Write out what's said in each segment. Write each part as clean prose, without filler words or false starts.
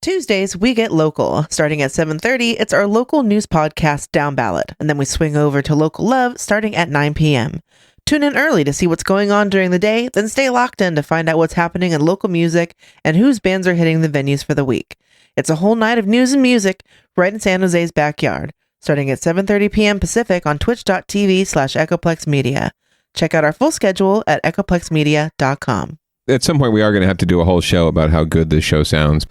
Tuesdays, we get local. Starting at 7:30, it's our local news podcast, Downballot, and then we swing over to Local Love starting at 9 p.m. Tune in early to see what's going on during the day, then stay locked in to find out what's happening in local music and whose bands are hitting the venues for the week. It's a whole night of news and music right in San Jose's backyard, starting at 7:30 p.m. Pacific on twitch.tv/Echoplex Media. Check out our full schedule at echoplexmedia.com. At some point, we are going to have to do a whole show about how good this show sounds.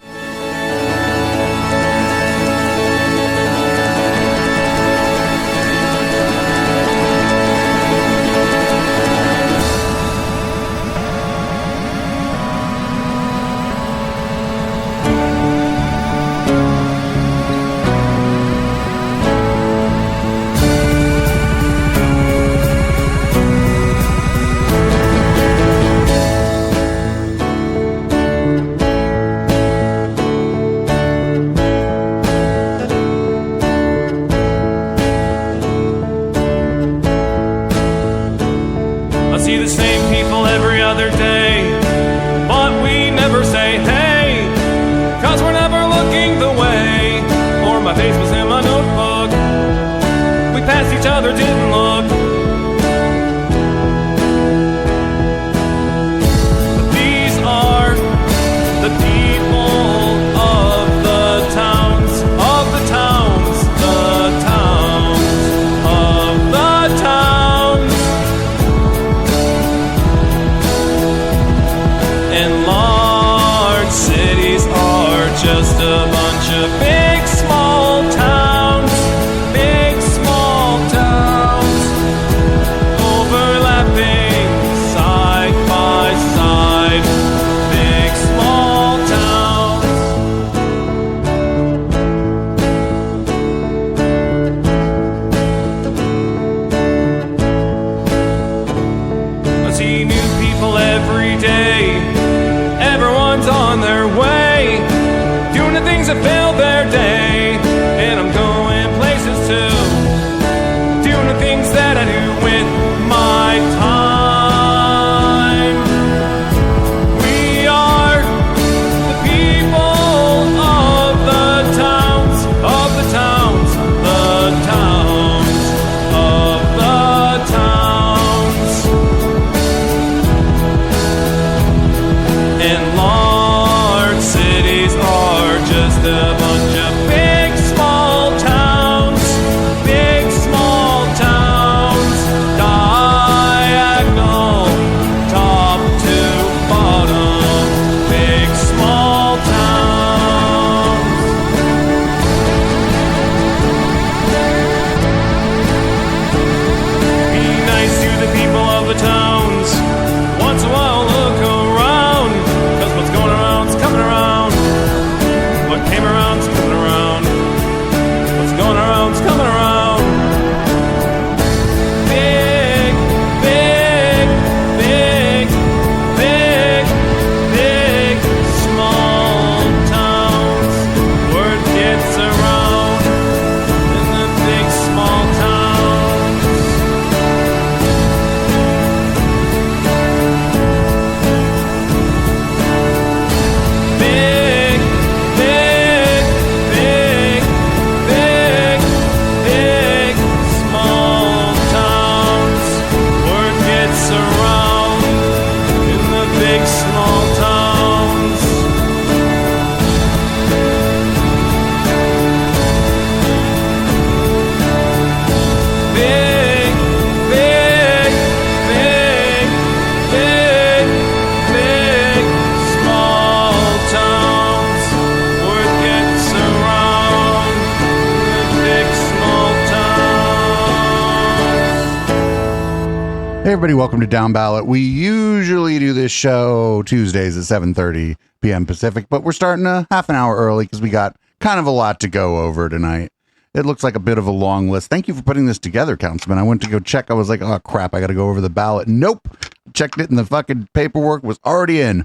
Hey everybody, welcome to Downballot. We usually do this show Tuesdays at 7:30 p.m. Pacific, but we're starting a half an hour early because we got kind of a lot to go over tonight. It looks like a bit of a long list. Thank you for putting this together, Councilman. I went to go check. I was like, oh crap, I got to go over the ballot. Nope. Checked it and the fucking paperwork was already in.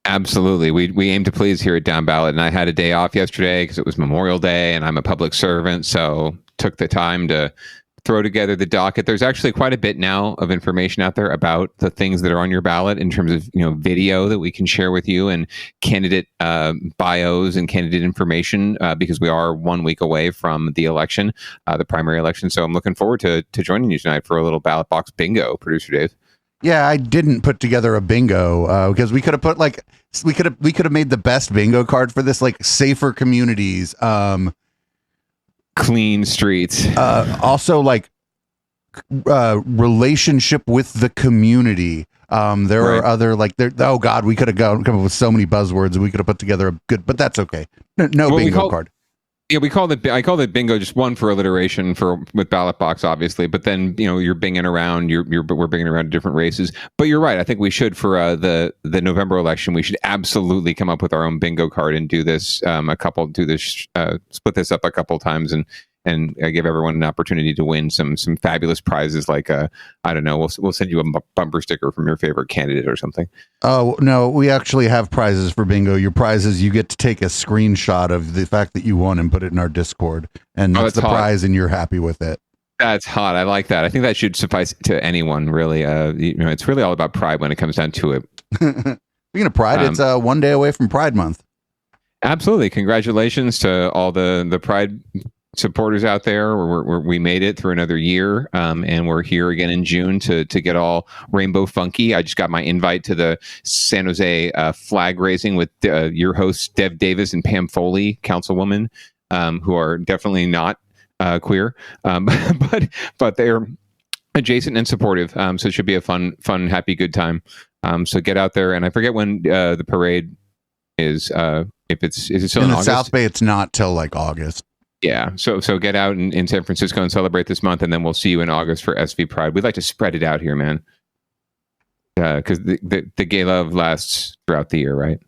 Absolutely. We aim to please here at Downballot, and I had a day off yesterday because it was Memorial Day and I'm a public servant, so took the time to throw together the docket. There's actually quite a bit now of information out there about the things that are on your ballot in terms of video that we can share with you, and candidate bios and candidate information, because we are 1 week away from the election, the primary election. So I'm looking forward to joining you tonight for a little ballot box bingo, Producer Dave. Yeah, I didn't put together a bingo because we could have put we could have made the best bingo card for this, like safer communities, clean streets, also like relationship with the community. There are other oh god, we could have come up with so many buzzwords and we could have put together a good, but that's okay. No bingo card. Yeah, I call it bingo, just one for alliteration with ballot box, obviously. But then you're binging around, we're binging around different races. But you're right. I think we should for the November election. We should absolutely come up with our own bingo card and do this split this up a couple times and give everyone an opportunity to win some fabulous prizes, like I don't know, we'll send you a bumper sticker from your favorite candidate or something. Oh no, we actually have prizes for bingo. Your prizes, you get to take a screenshot of the fact that you won and put it in our Discord, and that's the prize, and you're happy with it. That's hot. I like that. I think that should suffice to anyone, really. It's really all about pride when it comes down to it. Speaking of pride, it's 1 day away from Pride Month. Absolutely. Congratulations to all the Pride supporters out there. We made it through another year, and we're here again in June to get all rainbow funky. I just got my invite to the San Jose flag raising with your hosts Dev Davis and Pam Foley, councilwoman, who are definitely not queer, but they're adjacent and supportive. So it should be a fun, happy, good time. So get out there, and I forget when the parade is. If is it still in the August? South Bay? It's not till like August. Yeah, so get out in San Francisco and celebrate this month, and then we'll see you in August for SV Pride. We'd like to spread it out here, man, because the gay love lasts throughout the year, right?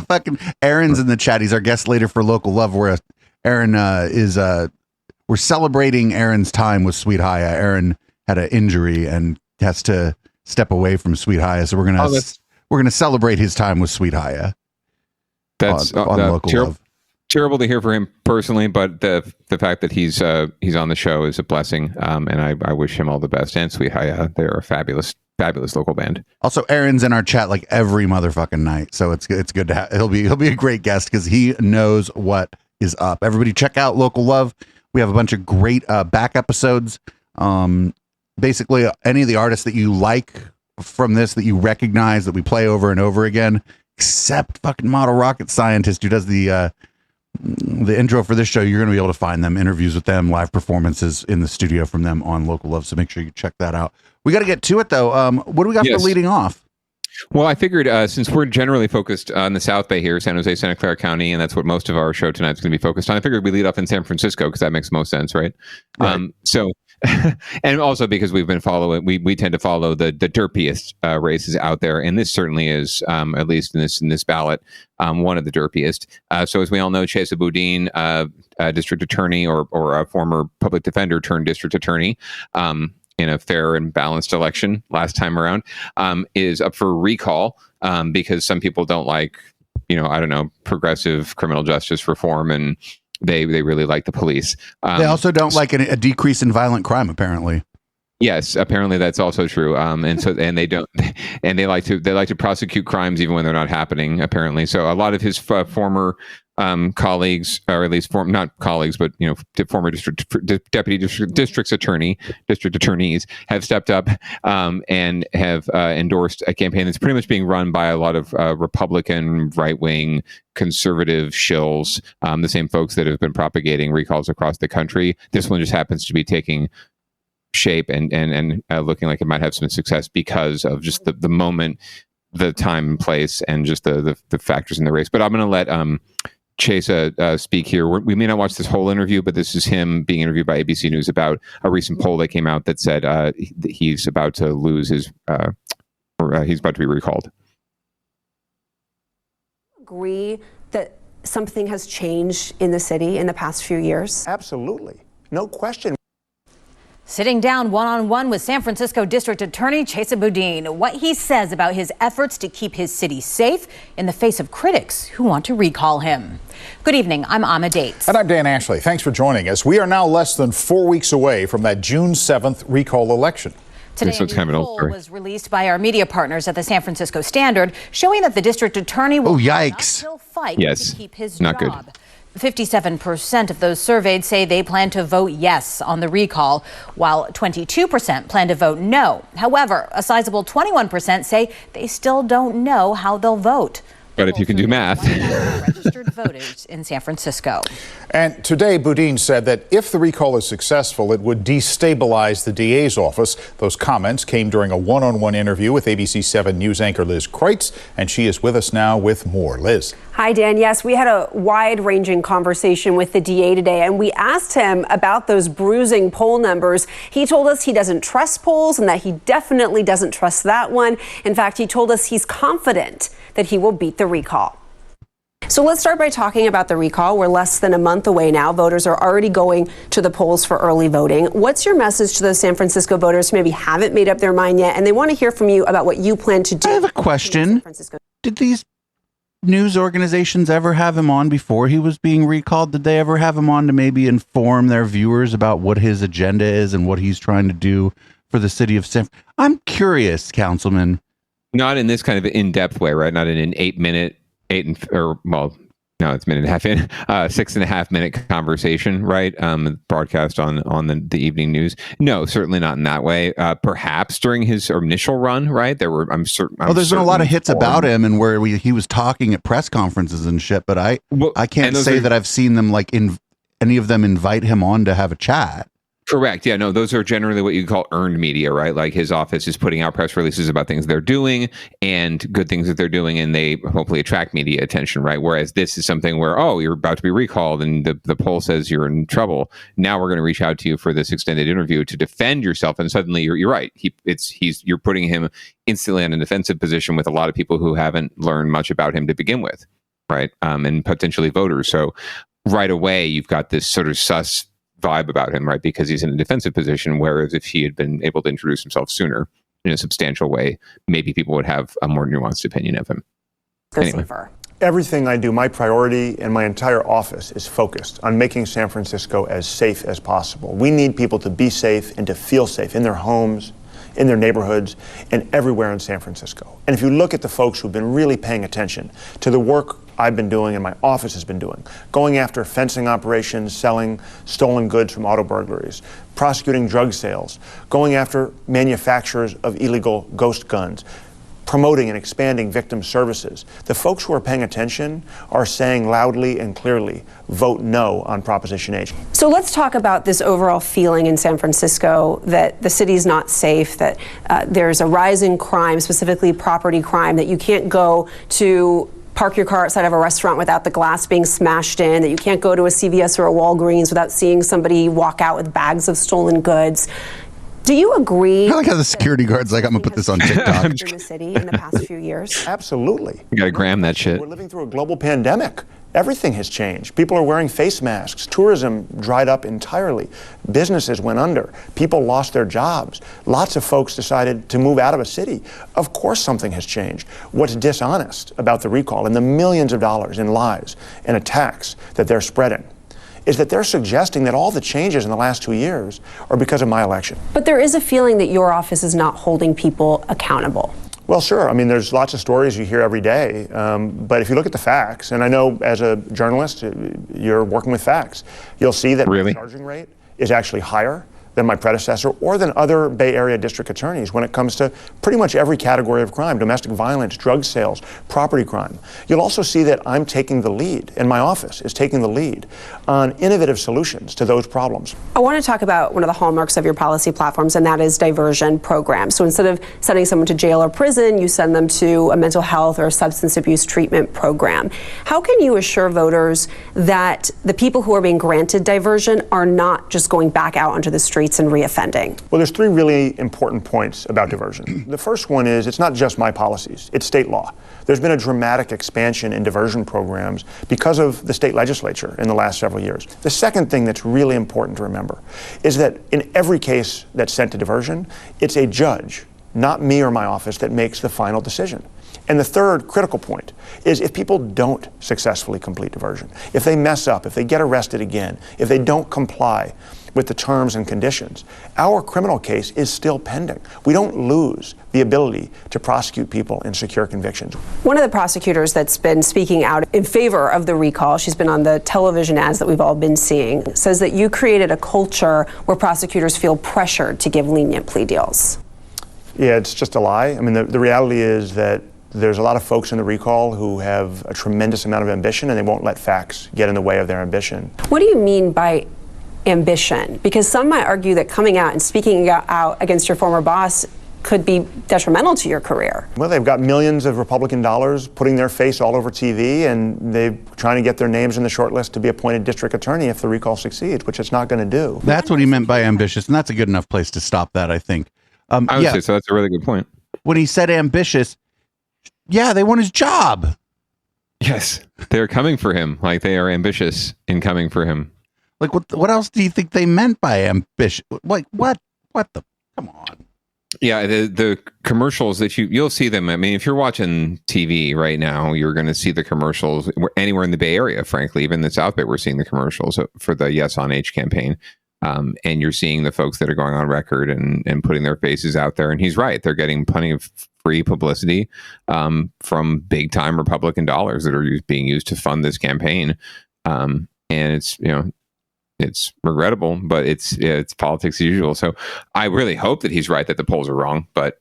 Fucking Aaron's in the chat. He's our guest later for Local Love, where Aaron we're celebrating Aaron's time with Sweet Haya. Aaron had an injury and has to step away from Sweet Haya, so we're gonna celebrate his time with Sweet Haya. That's on Local Love. Terrible to hear for him personally, but the fact that he's on the show is a blessing, and I wish him all the best. And Sweet Haya, they're a fabulous local band. Also, Aaron's in our chat like every motherfucking night, so it's good to have. He'll be a great guest because he knows what is up. Everybody, check out Local Love. We have a bunch of great back episodes. Basically, any of the artists that you like from this that you recognize that we play over and over again, except fucking Model Rocket Scientist, who does the intro for this show. You're going to be able to find them, interviews with them, live performances in the studio from them on Local Love. So make sure you check that out. We got to get to it though. What do we got for leading off? Well, I figured since we're generally focused on the South Bay here, San Jose, Santa Clara County, and that's what most of our show tonight is going to be focused on, I figured we lead off in San Francisco because that makes most sense, right? So, and also because we've been following, we tend to follow the derpiest races out there, and this certainly is, at least in this ballot, one of the derpiest. So as we all know, Chesa Boudin, district attorney or a former public defender turned district attorney, in a fair and balanced election last time around, is up for recall because some people don't like, progressive criminal justice reform, and they really like the police. They also don't like a decrease in violent crime, apparently. Yes, apparently that's also true. And they don't, and they like to prosecute crimes even when they're not happening, apparently. So a lot of his former colleagues, or at least not colleagues, but former deputy district attorneys have stepped up and have endorsed a campaign that's pretty much being run by a lot of Republican, right-wing, conservative shills, the same folks that have been propagating recalls across the country. This one just happens to be taking shape and looking like it might have some success because of just the moment, the time and place, and just the factors in the race. But I'm going to let Chesa speak here. We may not watch this whole interview, but this is him being interviewed by ABC News about a recent poll that came out that said he's about to lose his, or he's about to be recalled. Agree that something has changed in the city in the past few years? Absolutely. No question. sitting down one-on-one with San Francisco District Attorney Chesa Boudin. What he says about his efforts to keep his city safe in the face of critics who want to recall him. Good evening, I'm Amma Dates. And I'm Dan Ashley. Thanks for joining us. We are now less than 4 weeks away from that June 7th recall election. Today, a new poll was released by our media partners at the San Francisco Standard, showing that the district attorney will still fight to keep his job. Good. 57% of those surveyed say they plan to vote yes on the recall, while 22% plan to vote no. However, a sizable 21% say they still don't know how they'll vote. But if you can do math. Registered voters in San Francisco. And today, Boudin said that if the recall is successful, it would destabilize the DA's office. Those comments came during a one-on-one interview with ABC 7 News anchor Liz Kreutz, and she is with us now with more. Liz. Hi, Dan. Yes, we had a wide-ranging conversation with the DA today, and we asked him about those bruising poll numbers. He told us he doesn't trust polls and that he definitely doesn't trust that one. In fact, he told us he's confident that he will beat the recall. So let's start by talking about the recall. We're less than a month away now. Voters are already going to the polls for early voting. What's your message to those San Francisco voters who maybe haven't made up their mind yet and they want to hear from you about what you plan to do? I have a question. Did these news organizations ever have him on before he was being recalled? Did they ever have him on to maybe inform their viewers about what his agenda is and what he's trying to do for the city of San Francisco? I'm curious, Councilman. Not in this kind of in-depth way, right? Not in an 8-minute, it's a minute and a half in, 6.5 minute conversation, right? Broadcast on the evening news. No, certainly not in that way. Perhaps during his initial run, right? There's been a lot of hits about him and where he was talking at press conferences and shit, but I can't say that I've seen them any of them invite him on to have a chat. Correct. Yeah, no, those are generally what you call earned media, right? Like his office is putting out press releases about things they're doing and good things that they're doing, and they hopefully attract media attention, right? Whereas this is something where, you're about to be recalled and the poll says you're in trouble. Now we're going to reach out to you for this extended interview to defend yourself. And suddenly you're right. You're putting him instantly in a defensive position with a lot of people who haven't learned much about him to begin with, right? And potentially voters. So right away, you've got this sort of sus vibe about him, right? Because he's in a defensive position, whereas if he had been able to introduce himself sooner in a substantial way, maybe people would have a more nuanced opinion of him. Anyway. Everything I do, my priority and my entire office is focused on making San Francisco as safe as possible. We need people to be safe and to feel safe in their homes, in their neighborhoods, and everywhere in San Francisco. And if you look at the folks who've been really paying attention to the work I've been doing and my office has been doing, going after fencing operations, selling stolen goods from auto burglaries, prosecuting drug sales, going after manufacturers of illegal ghost guns, promoting and expanding victim services. The folks who are paying attention are saying loudly and clearly, vote no on Proposition 8. So let's talk about this overall feeling in San Francisco that the city's not safe, that there's a rise in crime, specifically property crime, that you can't go to park your car outside of a restaurant without the glass being smashed in, that you can't go to a CVS or a Walgreens without seeing somebody walk out with bags of stolen goods. Do you agree? I like how the security guard's like, I'm going to put this on TikTok. In the city in the past few years? Absolutely. You got to gram that shit. We're living through a global pandemic. Everything has changed. People are wearing face masks. Tourism dried up entirely. Businesses went under. People lost their jobs. Lots of folks decided to move out of a city. Of course something has changed. What's dishonest about the recall and the millions of dollars in lies and attacks that they're spreading is that they're suggesting that all the changes in the last 2 years are because of my election. But there is a feeling that your office is not holding people accountable. Well, sure. I mean, there's lots of stories you hear every day. But if you look at the facts, and I know as a journalist, you're working with facts, you'll see that the charging rate is actually higher than my predecessor or than other Bay Area district attorneys when it comes to pretty much every category of crime: domestic violence, drug sales, property crime. You'll also see that I'm taking the lead, and my office is taking the lead on innovative solutions to those problems. I want to talk about one of the hallmarks of your policy platforms, and that is diversion programs. So instead of sending someone to jail or prison, you send them to a mental health or substance abuse treatment program. How can you assure voters that the people who are being granted diversion are not just going back out onto the streets streets and reoffending. Well, there's three really important points about diversion. The first one is it's not just my policies, it's state law. There's been a dramatic expansion in diversion programs because of the state legislature in the last several years. The second thing that's really important to remember is that in every case that's sent to diversion, it's a judge, not me or my office, that makes the final decision. And the third critical point is if people don't successfully complete diversion, if they mess up, if they get arrested again, if they don't comply with the terms and conditions, our criminal case is still pending. We don't lose the ability to prosecute people and secure convictions. One of the prosecutors that's been speaking out in favor of the recall, she's been on the television ads that we've all been seeing, says that you created a culture where prosecutors feel pressured to give lenient plea deals. Yeah, it's just a lie. I mean, the reality is that there's a lot of folks in the recall who have a tremendous amount of ambition, and they won't let facts get in the way of their ambition. What do you mean by ambition? Because some might argue that coming out and speaking out against your former boss could be detrimental to your career. Well, they've got millions of Republican dollars putting their face all over TV, and they're trying to get their names in the short list to be appointed district attorney if the recall succeeds, which it's not going to do. That's what he meant by ambitious, and that's a good enough place to stop that, I think. I would say so. That's a really good point. When he said ambitious, yeah, they want his job. Yes, they're coming for him. Like, they are ambitious in coming for him. Like, what else do you think they meant by ambition? Like, what the, come on. Yeah, the commercials that you'll see them. I mean, if you're watching TV right now, you're going to see the commercials anywhere in the Bay Area, frankly. Even the South Bay, we're seeing the commercials for the Yes on H campaign. And you're seeing the folks that are going on record and putting their faces out there. And he's right. They're getting plenty of free publicity from big time Republican dollars that are being used to fund this campaign. And it's, it's regrettable, but it's politics as usual. So I really hope that he's right, that the polls are wrong, but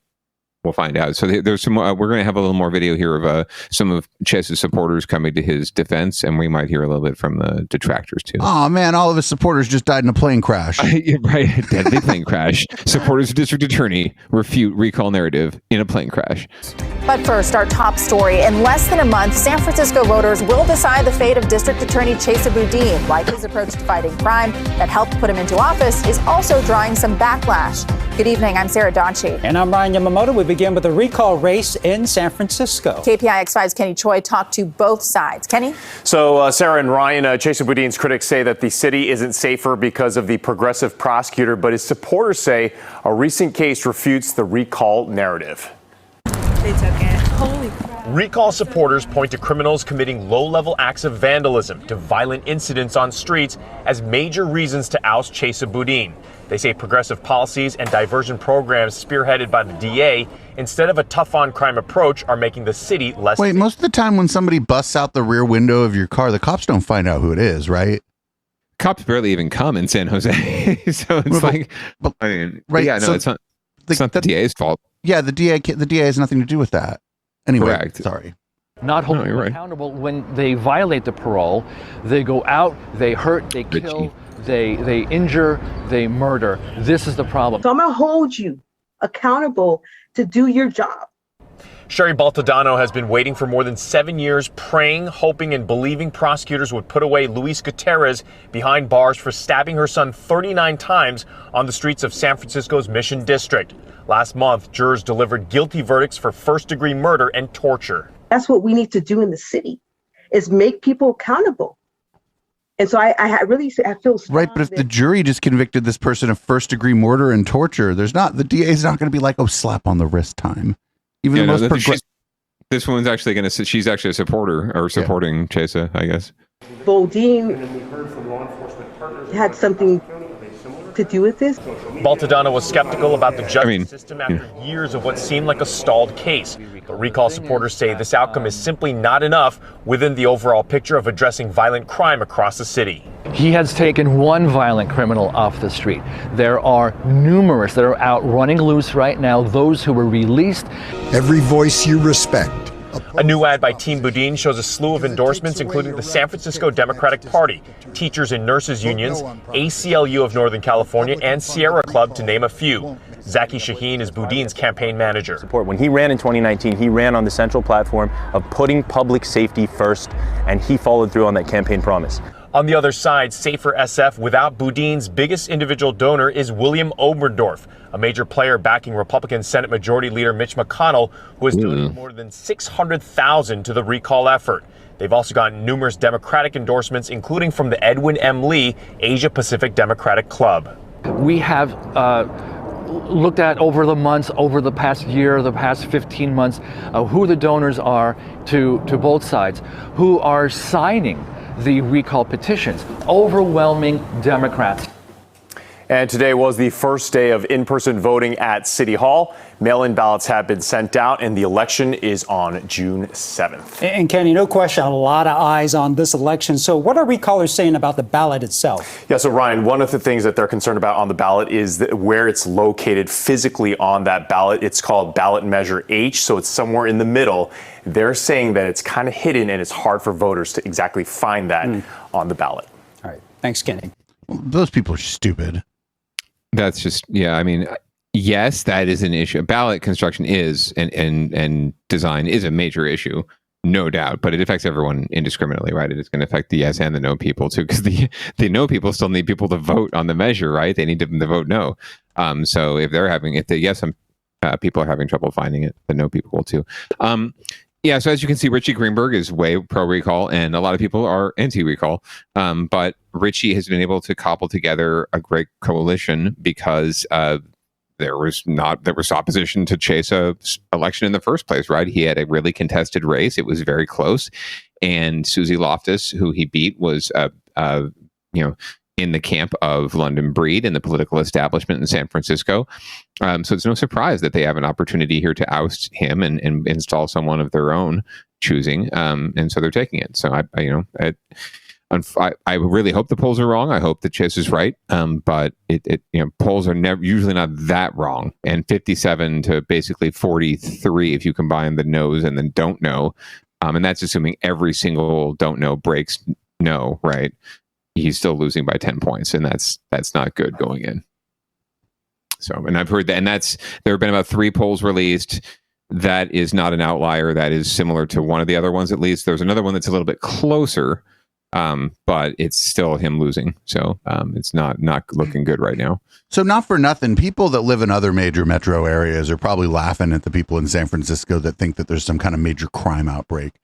we'll find out. So there's some. We're going to have a little more video here of some of Chase's supporters coming to his defense, and we might hear a little bit from the detractors too. Oh man, all of his supporters just died in a plane crash. Right, deadly plane crash. Supporters of district attorney refute recall narrative in a plane crash. But first, our top story. In less than a month, San Francisco voters will decide the fate of District Attorney Chase Boudin. Like his approach to fighting crime that helped put him into office is also drawing some backlash. Good evening, I'm Sarah Donchi. And I'm Ryan Yamamoto. We begin with the recall race in San Francisco. KPIX5's Kenny Choi talked to both sides. Kenny? So, Sarah and Ryan, Chase Boudin's critics say that the city isn't safer because of the progressive prosecutor, but his supporters say a recent case refutes the recall narrative. They took it. Holy crap. Recall supporters point to criminals committing low-level acts of vandalism to violent incidents on streets as major reasons to oust Chase Boudin. They say progressive policies and diversion programs spearheaded by the DA, instead of a tough-on-crime approach, are making the city less safe. Wait, most of the time when somebody busts out the rear window of your car, the cops don't find out who it is, right? Cops barely even come in San Jose. So it's I mean, right, yeah, no, so it's not the DA's fault. Yeah, the DA has nothing to do with that. Anyway, correct. Sorry. Not holding them accountable when they violate the parole. They go out, they hurt, they kill, they injure, they murder. This is the problem. So I'm going to hold you accountable to do your job. Sherry Baltodano has been waiting for more than 7 years, praying, hoping, and believing prosecutors would put away Luis Gutierrez behind bars for stabbing her son 39 times on the streets of San Francisco's Mission District. Last month, jurors delivered guilty verdicts for first-degree murder and torture. That's what we need to do in the city, is make people accountable. And so I feel right. But if the jury just convicted this person of first-degree murder and torture, the DA is not going to be like, oh, slap on the wrist time. Even the most this woman's actually going to say she's actually a supporter or supporting Chesa, I guess. Boudin had something to do with this. Baltodano was skeptical about the justice system after years of what seemed like a stalled case. But recall supporters say this outcome is simply not enough within the overall picture of addressing violent crime across the city. He has taken one violent criminal off the street. There are numerous that are out running loose right now, those who were released. Every voice you respect. A new ad by Team Boudin shows a slew of endorsements, including the San Francisco Democratic Party, teachers and nurses unions, ACLU of Northern California, and Sierra Club, to name a few. Zaki Shaheen is Boudin's campaign manager. When he ran in 2019, he ran on the central platform of putting public safety first, and he followed through on that campaign promise. On the other side, Safer SF without Boudin's biggest individual donor is William Oberdorf, a major player backing Republican Senate Majority Leader Mitch McConnell, who has donated more than $600,000 to the recall effort. They've also gotten numerous Democratic endorsements, including from the Edwin M. Lee Asia Pacific Democratic Club. We have looked at over the months, over the past year, the past 15 months, who the donors are to both sides, who are signing the recall petitions. Overwhelming Democrats. And today was the first day of in-person voting at City Hall. Mail-in ballots have been sent out, and the election is on June 7th. And Kenny, no question, a lot of eyes on this election. So what are recallers saying about the ballot itself? Yeah, so Ryan, one of the things that they're concerned about on the ballot is where it's located physically on that ballot. It's called ballot measure H, so it's somewhere in the middle. They're saying that it's kind of hidden and it's hard for voters to exactly find that on the ballot. All right. Thanks, Kenny. Well, those people are stupid. That's just, yeah, I mean, yes, that is an issue. Ballot construction is and design is a major issue, no doubt, but it affects everyone indiscriminately, right? It is going to affect the yes and the no people too, because the no people still need people to vote on the measure, right? They need them to vote no. So if the yes people are having trouble finding it, the no people will too. Yeah, so as you can see, Richie Greenberg is way pro-recall, and a lot of people are anti-recall. But Richie has been able to cobble together a great coalition because there was opposition to Chase's election in the first place, right? He had a really contested race. It was very close. And Susie Loftus, who he beat, was in the camp of London Breed and the political establishment in San Francisco. So it's no surprise that they have an opportunity here to oust him and install someone of their own choosing. And so they're taking it. So I really hope the polls are wrong. I hope that Chase is right. But polls are usually not that wrong. And 57 to basically 43 if you combine the no's and the don't know. And that's assuming every single don't know breaks no, right? He's still losing by 10 points, and that's not good going in. So, and I've heard that, and there have been about 3 polls released. That is not an outlier. That is similar to one of the other ones, at least. There's another one that's a little bit closer, but it's still him losing. So it's not looking good right now. So not for nothing, people that live in other major metro areas are probably laughing at the people in San Francisco that think that there's some kind of major crime outbreak.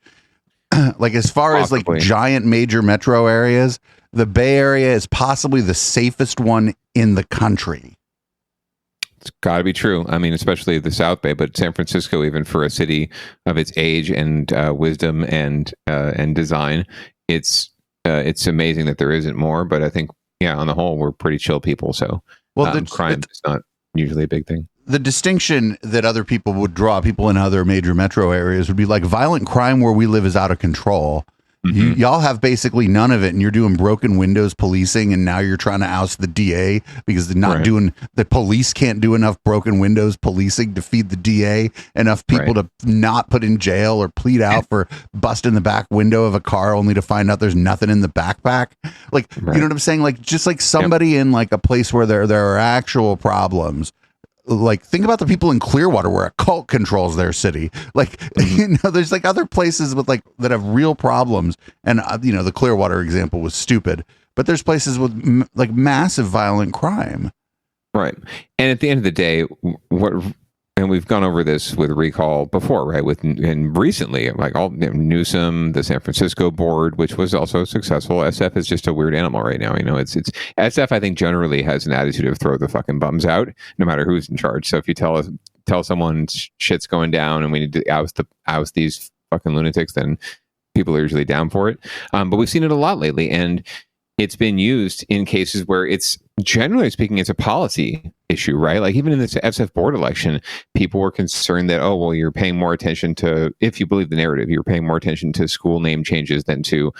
Like as far as like giant major metro areas, the Bay Area is possibly the safest one in the country. It's got to be true. I mean, especially the South Bay, but San Francisco, even for a city of its age and wisdom and design, it's amazing that there isn't more. But I think, yeah, on the whole, we're pretty chill people. So crime is not usually a big thing. The distinction that other people would draw, people in other major metro areas, would be like violent crime where we live is out of control. Mm-hmm. Y'all have basically none of it, and you're doing broken windows policing, and now you're trying to oust the DA because the police can't do enough broken windows policing to feed the DA enough people to not put in jail or plead out for busting the back window of a car only to find out there's nothing in the backpack. Like, you know what I'm saying? Like, just like somebody in like a place where there are actual problems. Like, think about the people in Clearwater where a cult controls their city. Like, there's like other places with like that have real problems. And, the Clearwater example was stupid, but there's places with like massive violent crime. Right. And at the end of the day, and we've gone over this with recall before, right? And recently, like Newsom, the San Francisco board, which was also successful. SF is just a weird animal right now. It's SF. I think generally has an attitude of throw the fucking bums out, no matter who's in charge. So if you tell someone shit's going down and we need to oust these fucking lunatics, then people are usually down for it. But we've seen it a lot lately, and it's been used in cases where it's, generally speaking, it's a policy issue, right? Like even in this SF board election, people were concerned that, oh, well, you're paying more attention to, if you believe the narrative, you're paying more attention to school name changes than to,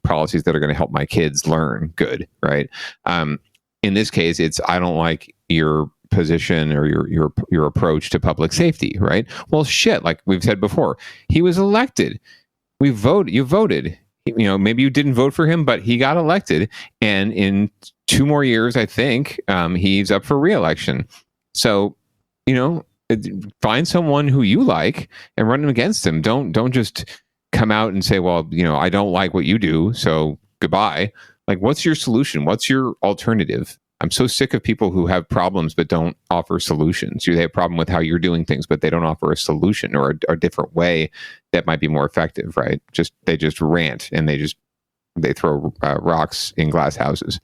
policies that are going to help my kids learn good, right? In this case, it's, I don't like your position or your approach to public safety, right? Well, shit, like we've said before, he was elected. You voted. Maybe you didn't vote for him, but he got elected. And in 2 more years, I think, he's up for re-election. So, find someone who you like and run him against him. Don't just come out and say, well, I don't like what you do, so goodbye. Like, what's your solution? What's your alternative? I'm so sick of people who have problems but don't offer solutions. They have a problem with how you're doing things, but they don't offer a solution or a different way that might be more effective, right? They just rant and they throw rocks in glass houses.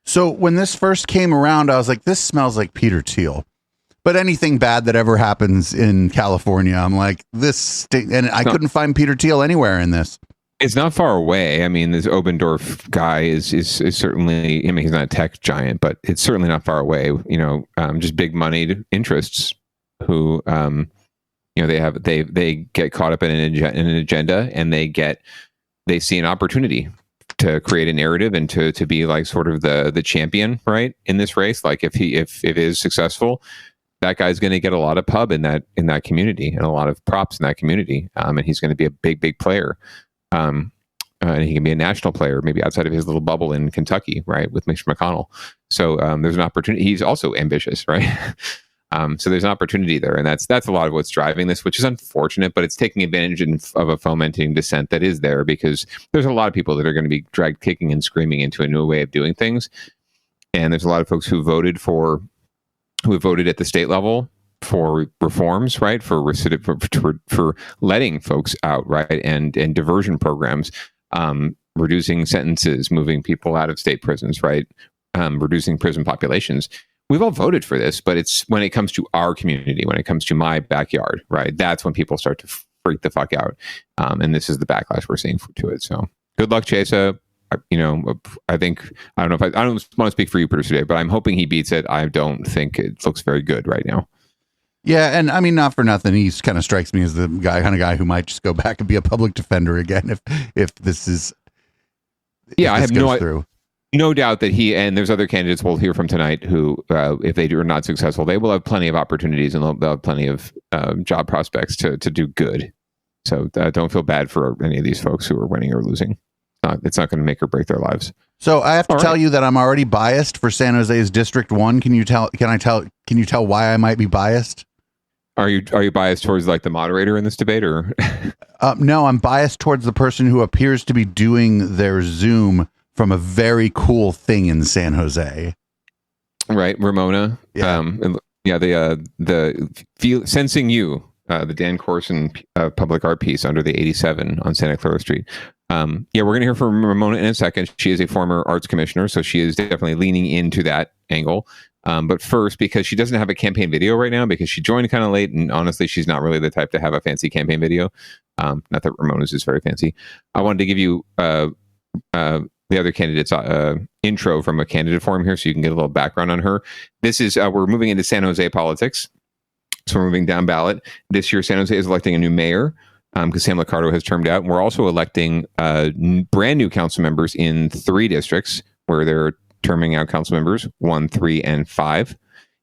So when this first came around, I was like, this smells like Peter Thiel. But anything bad that ever happens in California, I'm like, and I couldn't find Peter Thiel anywhere in this. It's not far away. I mean, this Obendorf guy is certainly, I mean, he's not a tech giant, but it's certainly not far away. Just big moneyed interests who, they get caught up in an agenda, and they see an opportunity to create a narrative and to be like sort of the champion, right, in this race. Like if it is successful, that guy's going to get a lot of pub in that community and a lot of props in that community, and he's going to be a big player. And he can be a national player, maybe outside of his little bubble in Kentucky, right, with Mitch McConnell. So there's an opportunity. He's also ambitious, right? So there's an opportunity there, and that's a lot of what's driving this, which is unfortunate, but it's taking advantage of a fomenting dissent that is there, because there's a lot of people that are going to be dragged kicking and screaming into a new way of doing things, and there's a lot of folks who voted at the state level for reforms, right? For letting folks out, right? And diversion programs, reducing sentences, moving people out of state prisons, right? Reducing prison populations. We've all voted for this, but it's when it comes to our community, when it comes to my backyard, right? That's when people start to freak the fuck out. And this is the backlash we're seeing to it. So good luck, Chesa. I think, I don't want to speak for you, producer Dave, but I'm hoping he beats it. I don't think it looks very good right now. Yeah, and I mean, not for nothing, he kind of strikes me as the kind of guy who might just go back and be a public defender again if this is. Yeah, I have no doubt that he and there's other candidates we'll hear from tonight who, if they are not successful, they will have plenty of opportunities and they'll have plenty of job prospects to do good. So don't feel bad for any of these folks who are winning or losing. It's not going to make or break their lives. So I have to tell you that I'm already biased for San Jose's District 1. Can you tell why I might be biased? Are you biased towards like the moderator in this debate, or? No, I'm biased towards the person who appears to be doing their Zoom from a very cool thing in San Jose. Right, Ramona. Yeah. Sensing You, the Dan Corson public art piece under the 87 on Santa Clara Street. We're going to hear from Ramona in a second. She is a former arts commissioner, so she is definitely leaning into that angle. But first, because she doesn't have a campaign video right now, because she joined kind of late, and honestly, she's not really the type to have a fancy campaign video. Not that Ramona's is very fancy. I wanted to give you the other candidate's intro from a candidate forum here, so you can get a little background on her. This is we're moving into San Jose politics, so we're moving down ballot. This year, San Jose is electing a new mayor because Sam Liccardo has termed out. And we're also electing brand new council members in 3 districts where they're terming out council members 1, 3, and 5.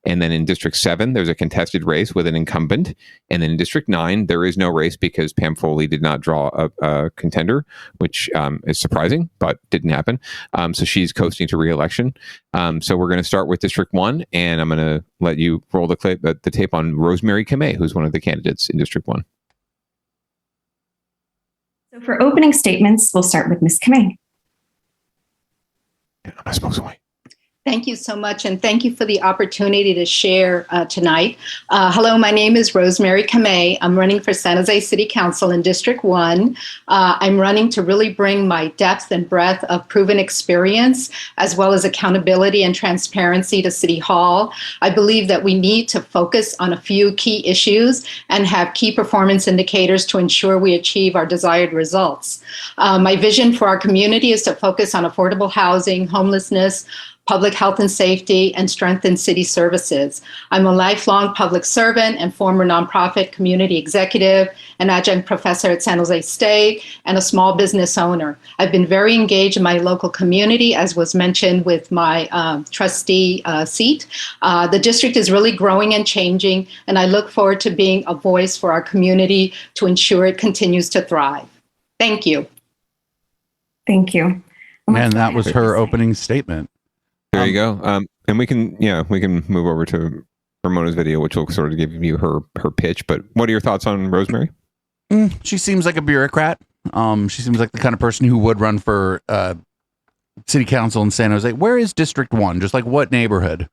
And then in District 7, there's a contested race with an incumbent. And then in District 9, there is no race because Pam Foley did not draw a contender, which is surprising, but didn't happen. So she's coasting to re-election. So we're going to start with District 1, and I'm going to let you roll the tape on Rosemary Kamei, who's one of the candidates in District 1. So for opening statements, we'll start with Ms. Kamei. I spoke away. Thank you so much, and thank you for the opportunity to share tonight. Hello, my name is Rosemary Kamei. I'm running for San Jose City Council in District 1. I'm running to really bring my depth and breadth of proven experience, as well as accountability and transparency to City Hall. I believe that we need to focus on a few key issues and have key performance indicators to ensure we achieve our desired results. My vision for our community is to focus on affordable housing, homelessness, public health and safety, and strengthen city services. I'm a lifelong public servant and former nonprofit community executive, an adjunct professor at San Jose State, and a small business owner. I've been very engaged in my local community, as was mentioned with my trustee seat. The district is really growing and changing, and I look forward to being a voice for our community to ensure it continues to thrive. Thank you. Thank you. And that was her opening statement. There you go. And we can move over to Ramona's video, which will sort of give you her pitch. But what are your thoughts on Rosemary? She seems like a bureaucrat. She seems like the kind of person who would run for city council in San Jose. Where is District 1? Just like what neighborhood?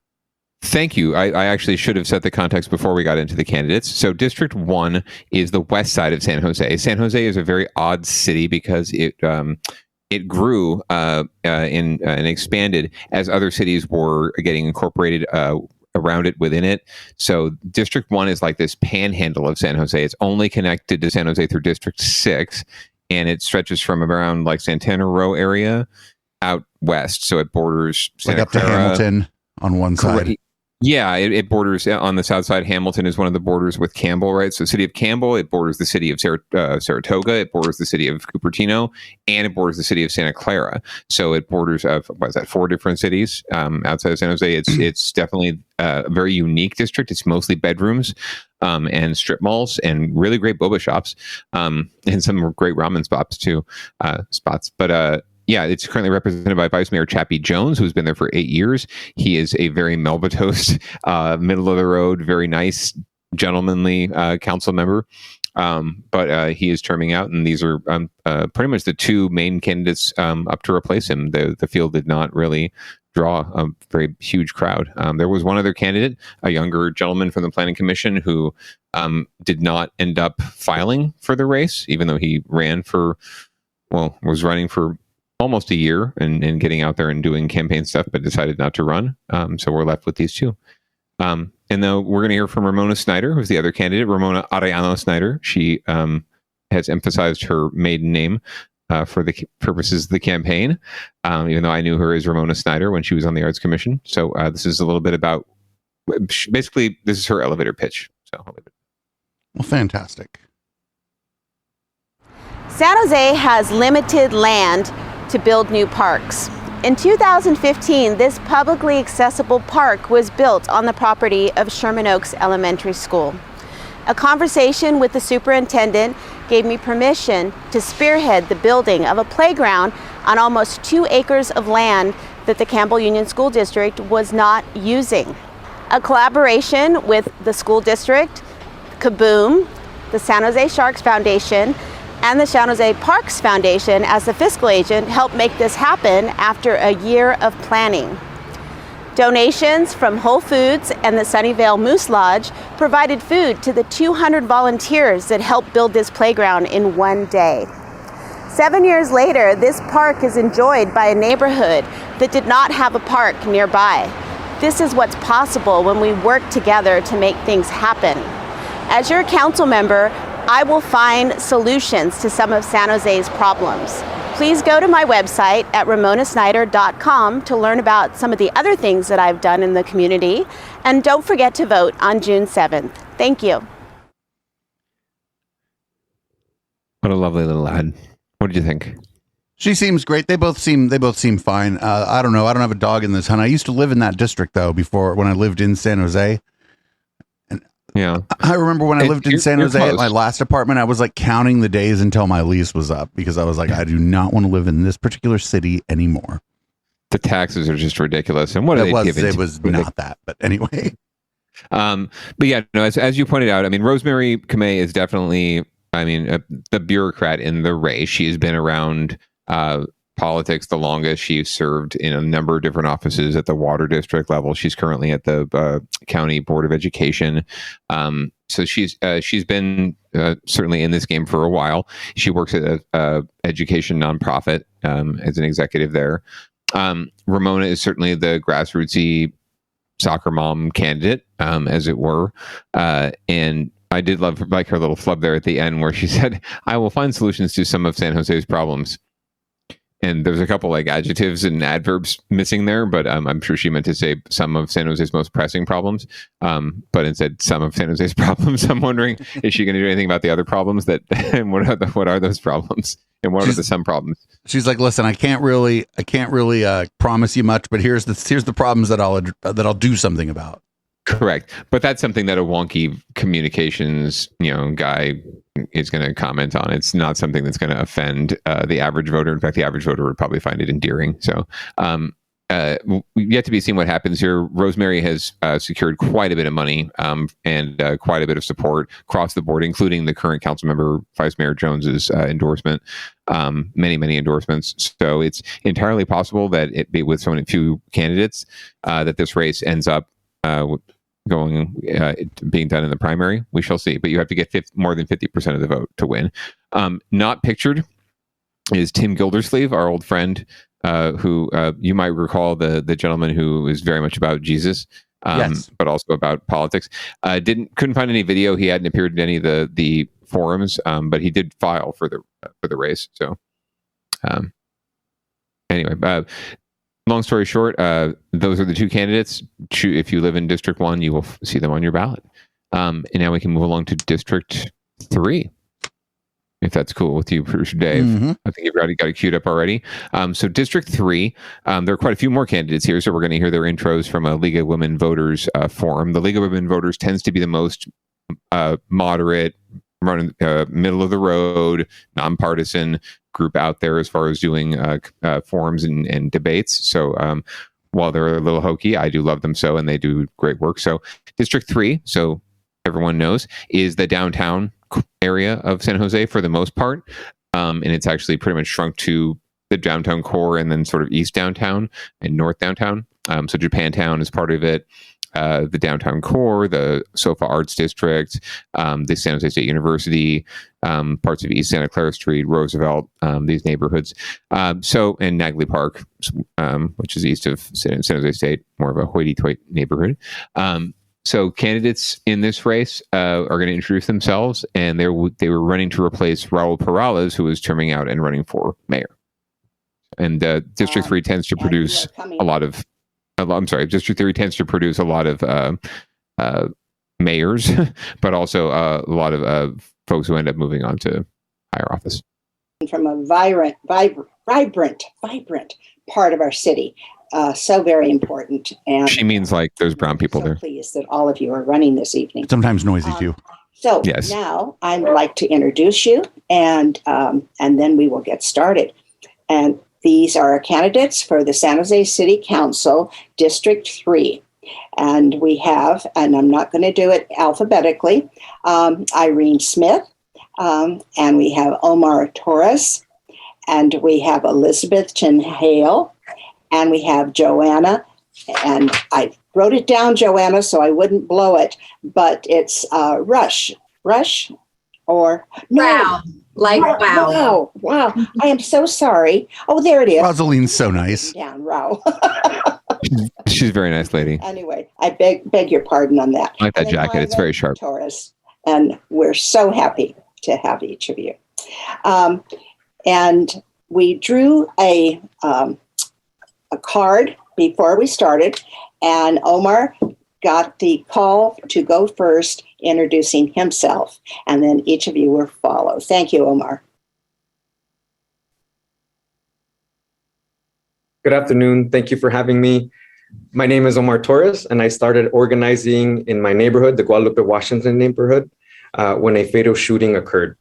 Thank you. I actually should have set the context before we got into the candidates. So District 1 is the west side of San Jose. San Jose is a very odd city because it grew and expanded as other cities were getting incorporated around it, within it. So District 1 is like this panhandle of San Jose. It's only connected to San Jose through District 6, and it stretches from around like Santana Row area out west. So it borders Santa up to Clara, Hamilton on one side. Yeah, it borders on the south side. Hamilton is one of the borders with Campbell, right? So city of Campbell, it borders the city of Saratoga, it borders the city of Cupertino, and it borders the city of Santa Clara. So it borders of, 4 different cities outside of San Jose. It's definitely a very unique district. It's mostly bedrooms and strip malls and really great boba shops and some great ramen spots too. But yeah, it's currently represented by Vice Mayor Chappie Jones, who's been there for 8 years. He is a very Melba-toast, middle of the road, very nice, gentlemanly council member. But he is terming out, and these are pretty much the 2 main candidates up to replace him. The field did not really draw a very huge crowd. There was one other candidate, a younger gentleman from the Planning Commission, who did not end up filing for the race, even though he was running for almost a year and getting out there and doing campaign stuff, but decided not to run. So we're left with these 2. And then we're going to hear from Ramona Snyder, who's the other candidate, Ramona Arellano Snyder. She has emphasized her maiden name for the purposes of the campaign, even though I knew her as Ramona Snyder when she was on the Arts Commission. So this is a little bit about, basically, this is her elevator pitch. So well, fantastic. San Jose has limited land to build new parks. In 2015, this publicly accessible park was built on the property of Sherman Oaks Elementary School. A conversation with the superintendent gave me permission to spearhead the building of a playground on almost 2 acres of land that the Campbell Union School District was not using. A collaboration with the school district, Kaboom, the San Jose Sharks Foundation, and the San Jose Parks Foundation as the fiscal agent helped make this happen after a year of planning. Donations from Whole Foods and the Sunnyvale Moose Lodge provided food to the 200 volunteers that helped build this playground in one day. 7 years later, this park is enjoyed by a neighborhood that did not have a park nearby. This is what's possible when we work together to make things happen. As your council member, I will find solutions to some of San Jose's problems. Please go to my website at ramonasnyder.com to learn about some of the other things that I've done in the community. And don't forget to vote on June 7th. Thank you. what a lovely little ad. What did you think? She seems great. They both seem fine. I don't know. I don't have a dog in this hunt. I used to live in that district though before when I lived in San Jose. Yeah. I remember when I lived in San Jose at my last apartment, I was like counting the days until my lease was up because I was like, I do not want to live in this particular city anymore. The taxes are just ridiculous. And what are they giving? It was not that, but anyway. But yeah, no, as you pointed out, I mean, Rosemary Kamei is definitely, the bureaucrat in the race. She has been around politics the longest. She served in a number of different offices at the water district level. She's currently at the county board of education. So she's been certainly in this game for a while. She works at a education nonprofit as an executive there. Ramona is certainly the grassrootsy soccer mom candidate, as it were. And I did like her little flub there at the end where she said, I will find solutions to some of San Jose's problems. And there's a couple like adjectives and adverbs missing there, but I'm sure she meant to say some of San Jose's most pressing problems, but instead some of San Jose's problems. I'm wondering, is she going to do anything about the other problems and what are those problems and what are the some problems? She's like, listen, I can't really promise you much, but here's the problems that I'll do something about. Correct. But that's something that a wonky communications, guy is going to comment on. It's not something that's going to offend the average voter. In fact, the average voter would probably find it endearing. So, yet to be seen what happens here. Rosemary has secured quite a bit of money and quite a bit of support across the board, including the current council member, Vice Mayor Jones's endorsement, many endorsements. So it's entirely possible that it be with so many few candidates that this race ends up being done in the primary. We shall see. But you have to get more than 50% of the vote to win. Not pictured is Tim Gildersleeve, our old friend, who you might recall, the gentleman who is very much about Jesus, Yes. but also about politics. Couldn't find any video. He hadn't appeared in any of the forums, but he did file for the race. So anyway, long story short, those are the two candidates. If you live in District 1, you will see them on your ballot. And now we can move along to District 3. If that's cool with you, Producer Dave. Mm-hmm. I think you've already got it queued up already. So District 3, there are quite a few more candidates here, so we're going to hear their intros from a League of Women Voters forum. The League of Women Voters tends to be the most moderate, middle of the road, nonpartisan group out there as far as doing forums and debates. So while they're a little hokey, I do love them so, and they do great work. So District 3, so everyone knows, is the downtown area of San Jose for the most part, and it's actually pretty much shrunk to the downtown core and then sort of east downtown and north downtown. So Japantown is part of it, the downtown core, the SoFa Arts District, the San Jose State University, parts of East Santa Clara Street, Roosevelt, these neighborhoods. And Nagley Park, which is east of San Jose State, more of a hoity-toity neighborhood. So candidates in this race are going to introduce themselves, and they were running to replace Raul Perales, who was terming out and running for mayor. And District 3 tends to produce a lot of. District 3 tends to produce a lot of mayors, but also a lot of folks who end up moving on to higher office. From a vibrant part of our city. So very important. And she means like those brown people there. Pleased that all of you are running this evening. Sometimes noisy too. So yes. Now I'd like to introduce you, and then we will get started. And these are our candidates for the San Jose City Council, District 3. And we have, and I'm not going to do it alphabetically, Irene Smith, and we have Omar Torres, and we have Elizabeth Chin Hale, and we have Joanna, and I wrote it down, Joanna, so I wouldn't blow it, but it's Rush, or no. Wow. Like, wow. Wow. I am so sorry. Oh, there it is. Rosalie's so nice. Down, Rao. She's a very nice lady. Anyway, I beg your pardon on that. I like that jacket. It's very sharp. Taurus, and we're so happy to have each of you. And we drew a card before we started, and Omar got the call to go first, introducing himself, and then each of you will follow. Thank you, Omar. Good afternoon. Thank you for having me. My name is Omar Torres, and I started organizing in my neighborhood, the Guadalupe, Washington neighborhood, when a fatal shooting occurred.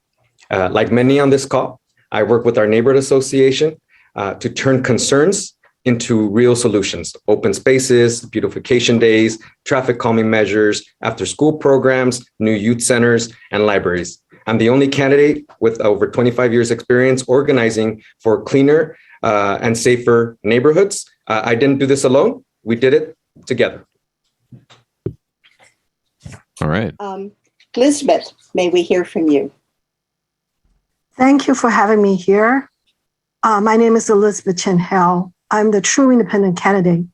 Like many on this call, I work with our neighborhood association to turn concerns into real solutions: open spaces, beautification days, traffic calming measures, after school programs, new youth centers, and libraries. I'm the only candidate with over 25 years experience organizing for cleaner and safer neighborhoods. I didn't do this alone. We did it together. All right. Elizabeth, may we hear from you? Thank you for having me here. My name is Elizabeth Chin Hale. I'm the true independent candidate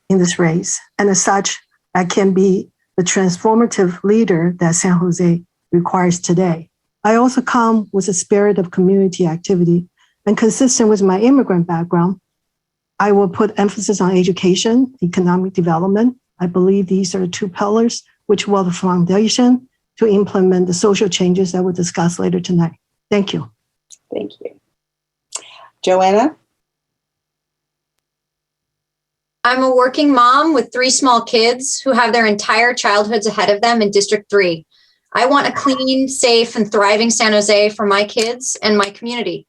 in this race, and as such, I can be the transformative leader that San Jose requires today. I also come with a spirit of community activity, and consistent with my immigrant background, I will put emphasis on education, economic development. I believe these are the two pillars which will the foundation to implement the social changes that we'll discuss later tonight. Thank you. Thank you. Joanna? I'm a working mom with 3 small kids who have their entire childhoods ahead of them in District 3. I want a clean, safe, and thriving San Jose for my kids and my community.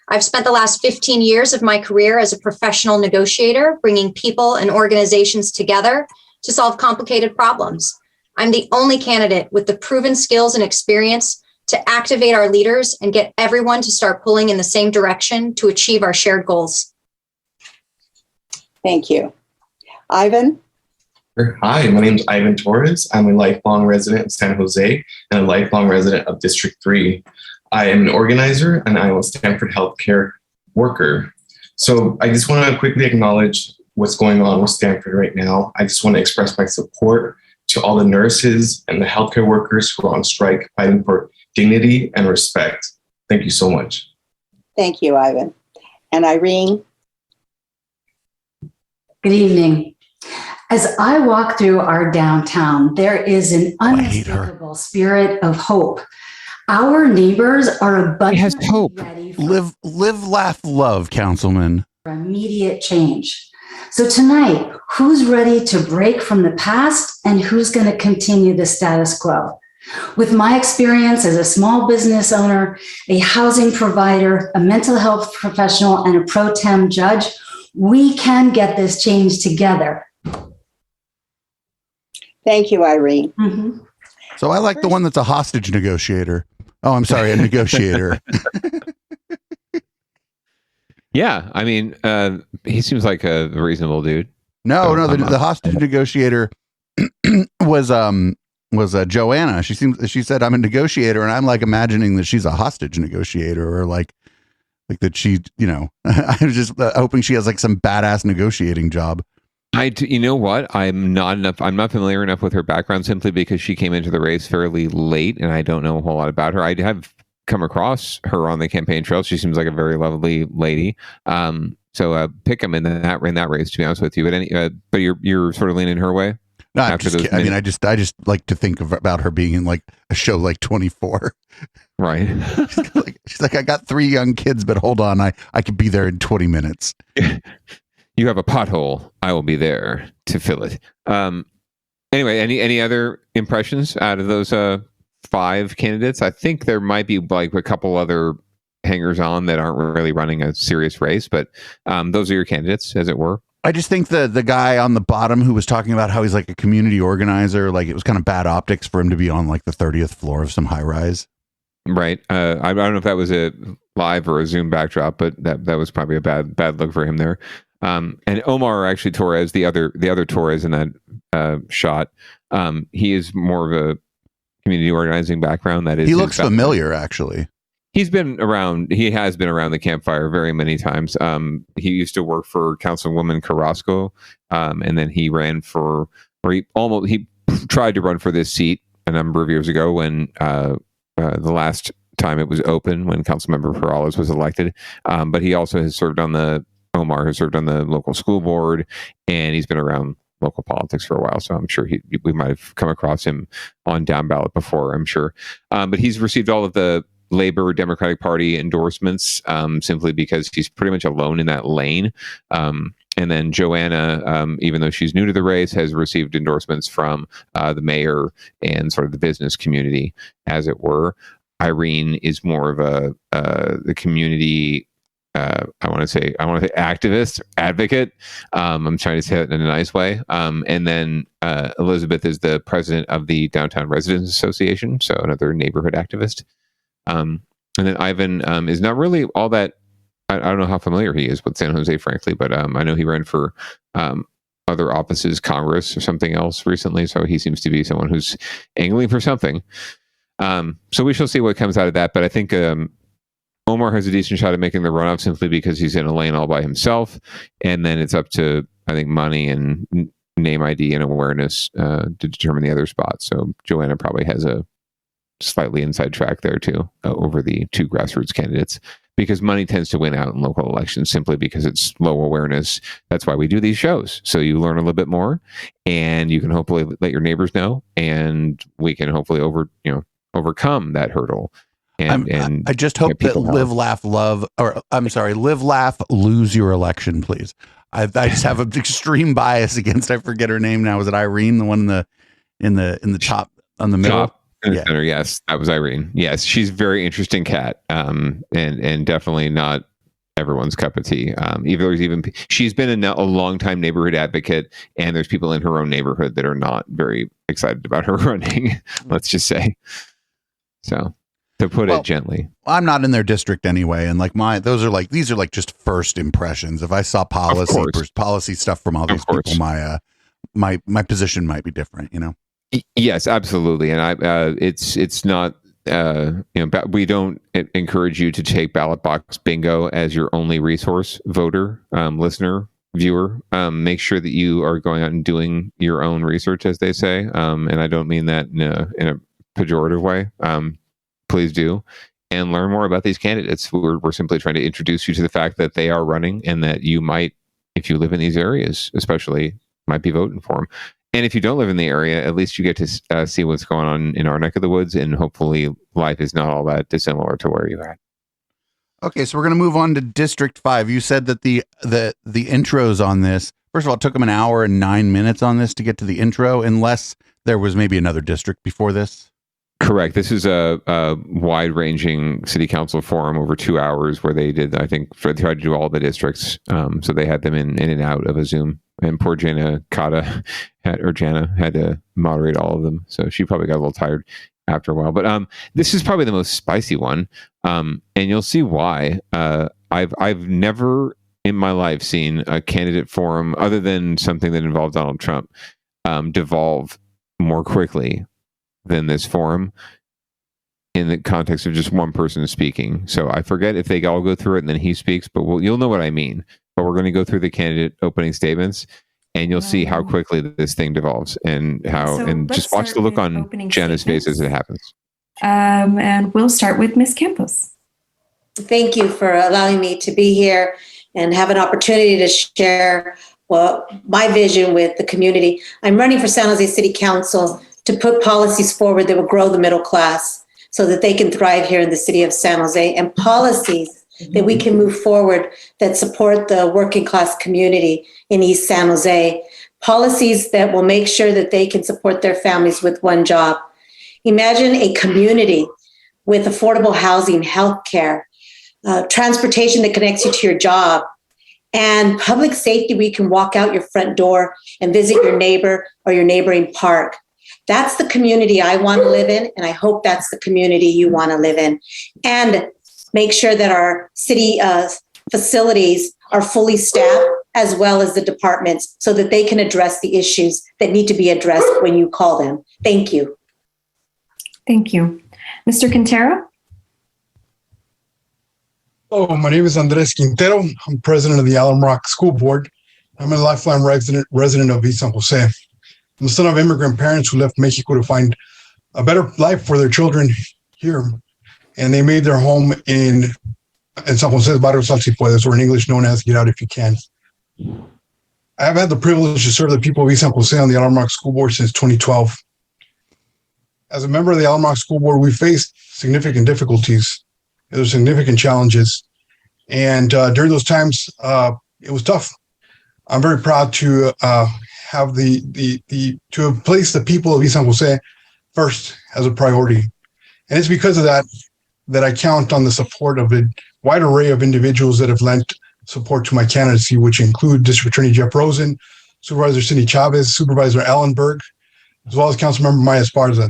I've spent the last 15 years of my career as a professional negotiator, bringing people and organizations together to solve complicated problems. I'm the only candidate with the proven skills and experience to activate our leaders and get everyone to start pulling in the same direction to achieve our shared goals. Thank you. Ivan? Hi, my name is Ivan Torres. I'm a lifelong resident of San Jose and a lifelong resident of District 3. I am an organizer and I am a Stanford healthcare worker. So I just want to quickly acknowledge what's going on with Stanford right now. I just want to express my support to all the nurses and the healthcare workers who are on strike fighting for dignity and respect. Thank you so much. Thank you, Ivan. And Irene? Good evening. As I walk through our downtown, there is an unmistakable spirit of hope. Our neighbors are abundantly ready for live, laugh, love, Councilman. Immediate change. So tonight, who's ready to break from the past and who's going to continue the status quo? With my experience as a small business owner, a housing provider, a mental health professional, and a pro tem judge, we can get this change together. Thank you, Irene. Mm-hmm. So I like the one that's a hostage negotiator. Oh, I'm sorry, a negotiator. Yeah, I mean, he seems like a reasonable dude. No, the hostage negotiator was Joanna. She said I'm a negotiator, and I'm like imagining that she's a hostage negotiator, or like that she, I was just hoping she has like some badass negotiating job. You know what? I'm not familiar enough with her background simply because she came into the race fairly late, and I don't know a whole lot about her. I have come across her on the campaign trail. She seems like a very lovely lady. So pick him in that race, to be honest with you. But you're sort of leaning her way. No, I just like to think about her being in like a show like 24. Right. she's like, I got 3 young kids, but hold on, I could be there in 20 minutes. You have a pothole. I will be there to fill it. Anyway, any other impressions out of those 5 candidates? I think there might be like a couple other hangers on that aren't really running a serious race, but those are your candidates, as it were. I just think the guy on the bottom who was talking about how he's like a community organizer, like it was kind of bad optics for him to be on like the 30th floor of some high rise. Right. I don't know if that was a live or a Zoom backdrop, but that was probably a bad look for him there. And Omar actually Torres, the other Torres in that shot, he is more of a community organizing background. That is, he looks familiar, actually. He has been around the campfire very many times. He used to work for Councilwoman Carrasco, and then he ran he tried to run for this seat a number of years ago when the last time it was open, when Councilmember Perales was elected. But he also has served on Omar has served on the local school board, and he's been around local politics for a while. So I'm sure we might have come across him on Downballot before, I'm sure. But he's received all of the Labor Democratic Party endorsements simply because he's pretty much alone in that lane. And then Joanna, even though she's new to the race, has received endorsements from the mayor and sort of the business community, as it were. Irene is more of the community. I want to say activist, advocate. I'm trying to say it in a nice way. And then Elizabeth is the president of the Downtown Residents Association, so another neighborhood activist. And then Ivan is not really all that. I don't know how familiar he is with San Jose, frankly, but I know he ran for other offices, Congress or something else recently. So he seems to be someone who's angling for something. So we shall see what comes out of that. But I think Omar has a decent shot at making the runoff simply because he's in a lane all by himself. And then it's up to, I think, money and name ID and awareness to determine the other spot. So Joanna probably has a slightly inside track there too over the 2 grassroots candidates, because money tends to win out in local elections simply because it's low awareness. That's why we do these shows. So you learn a little bit more, and you can hopefully let your neighbors know, and we can hopefully overcome that hurdle. And I just hope that live, laugh, lose your election, please. I just have an extreme bias against, I forget her name now. Was it Irene, the one in the top on the middle? Center, yes, that was Irene. Yes, she's a very interesting cat, and definitely not everyone's cup of tea. She's been a long-time neighborhood advocate, and there's people in her own neighborhood that are not very excited about her running. Let's just say. So, to put it gently, I'm not in their district anyway, and these are just first impressions. If I saw policy stuff from all these people, my position might be different. Yes, absolutely, and it's not. We don't encourage you to take ballot box bingo as your only resource, voter, listener, viewer. Make sure that you are going out and doing your own research, as they say. And I don't mean that in a pejorative way. Please do, and learn more about these candidates. We're simply trying to introduce you to the fact that they are running, and that you might, if you live in these areas, especially, might be voting for them. And if you don't live in the area, at least you get to see what's going on in our neck of the woods, and hopefully life is not all that dissimilar to where you're at. Okay, so we're going to move on to District 5. You said that the intros on this, first of all, it took them an hour and 9 minutes on this to get to the intro, unless there was maybe another district before this. Correct. This is a wide-ranging city council forum over 2 hours where they did, I think, tried to do all the districts. So they had them in and out of a Zoom. And poor Jana had to moderate all of them. So she probably got a little tired after a while. But this is probably the most spicy one. And you'll see why. I've never in my life seen a candidate forum, other than something that involved Donald Trump, devolve more quickly than this forum in the context of just one person speaking. So I forget if they all go through it and then he speaks, but you'll know what I mean. But we're going to go through the candidate opening statements, and you'll see how quickly this thing devolves, and just watch the look on Jenna's face as it happens. And we'll start with Ms. Campos. Thank you for allowing me to be here and have an opportunity to share my vision with the community. I'm running for San Jose City Council to put policies forward that will grow the middle class so that they can thrive here in the city of San Jose, and policies that we can move forward that support the working class community in East San Jose. Policies that will make sure that they can support their families with one job. Imagine a community with affordable housing, healthcare, transportation that connects you to your job, and public safety where you can walk out your front door and visit your neighbor or your neighboring park. That's the community I want to live in, and I hope that's the community you want to live in. And make sure that our city facilities are fully staffed, as well as the departments, so that they can address the issues that need to be addressed when you call them. Thank you. Thank you. Mr. Quintero? Oh, my name is Andres Quintero. I'm president of the Alum Rock School Board. I'm a lifelong resident of East San Jose. I'm the son of immigrant parents who left Mexico to find a better life for their children here. And they made their home in San Jose's Barrio Sal Si Puedes, or in English known as Get Out If You Can. I have had the privilege to serve the people of East San Jose on the Alum Rock School Board since 2012. As a member of the Alum Rock School Board, we faced significant difficulties. There were significant challenges. And during those times, it was tough. I'm very proud to have to have placed the people of East San Jose first as a priority. And it's because of that I count on the support of a wide array of individuals that have lent support to my candidacy, which include District Attorney Jeff Rosen, Supervisor Cindy Chavez, Supervisor Alan Berg, as well as Councilmember Maya Esparza.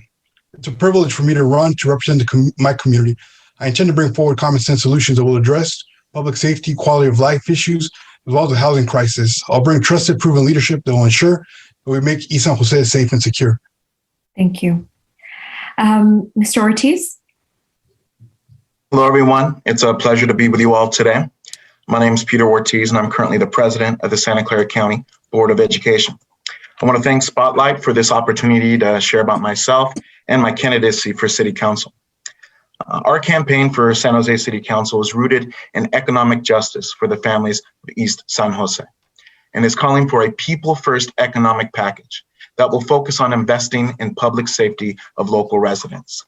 It's a privilege for me to run to represent my community. I intend to bring forward common sense solutions that will address public safety, quality of life issues, as well as the housing crisis. I'll bring trusted, proven leadership that will ensure that we make East San Jose safe and secure. Thank you. Mr. Ortiz? Hello, everyone. It's a pleasure to be with you all today. My name is Peter Ortiz, and I'm currently the president of the Santa Clara County Board of Education. I want to thank Spotlight for this opportunity to share about myself and my candidacy for City Council. Our campaign for San Jose City Council is rooted in economic justice for the families of East San Jose, and is calling for a people-first economic package that will focus on investing in public safety of local residents,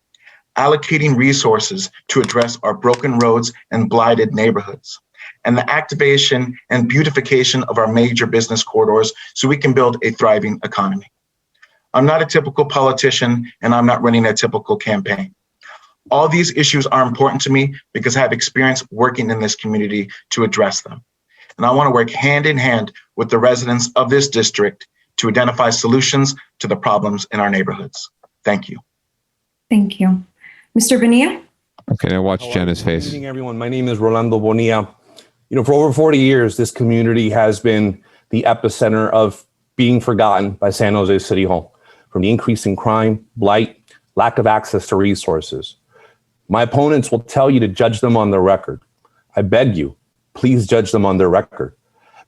allocating resources to address our broken roads and blighted neighborhoods, and the activation and beautification of our major business corridors so we can build a thriving economy. I'm not a typical politician, and I'm not running a typical campaign. All these issues are important to me because I have experience working in this community to address them. And I want to work hand in hand with the residents of this district to identify solutions to the problems in our neighborhoods. Thank you. Thank you. Mr. Bonilla? Okay, now watch Jenna's face. Good evening, everyone. My name is Rolando Bonilla. For over 40 years, this community has been the epicenter of being forgotten by San Jose City Hall, from the increase in crime, blight, lack of access to resources. My opponents will tell you to judge them on their record. I beg you, please judge them on their record.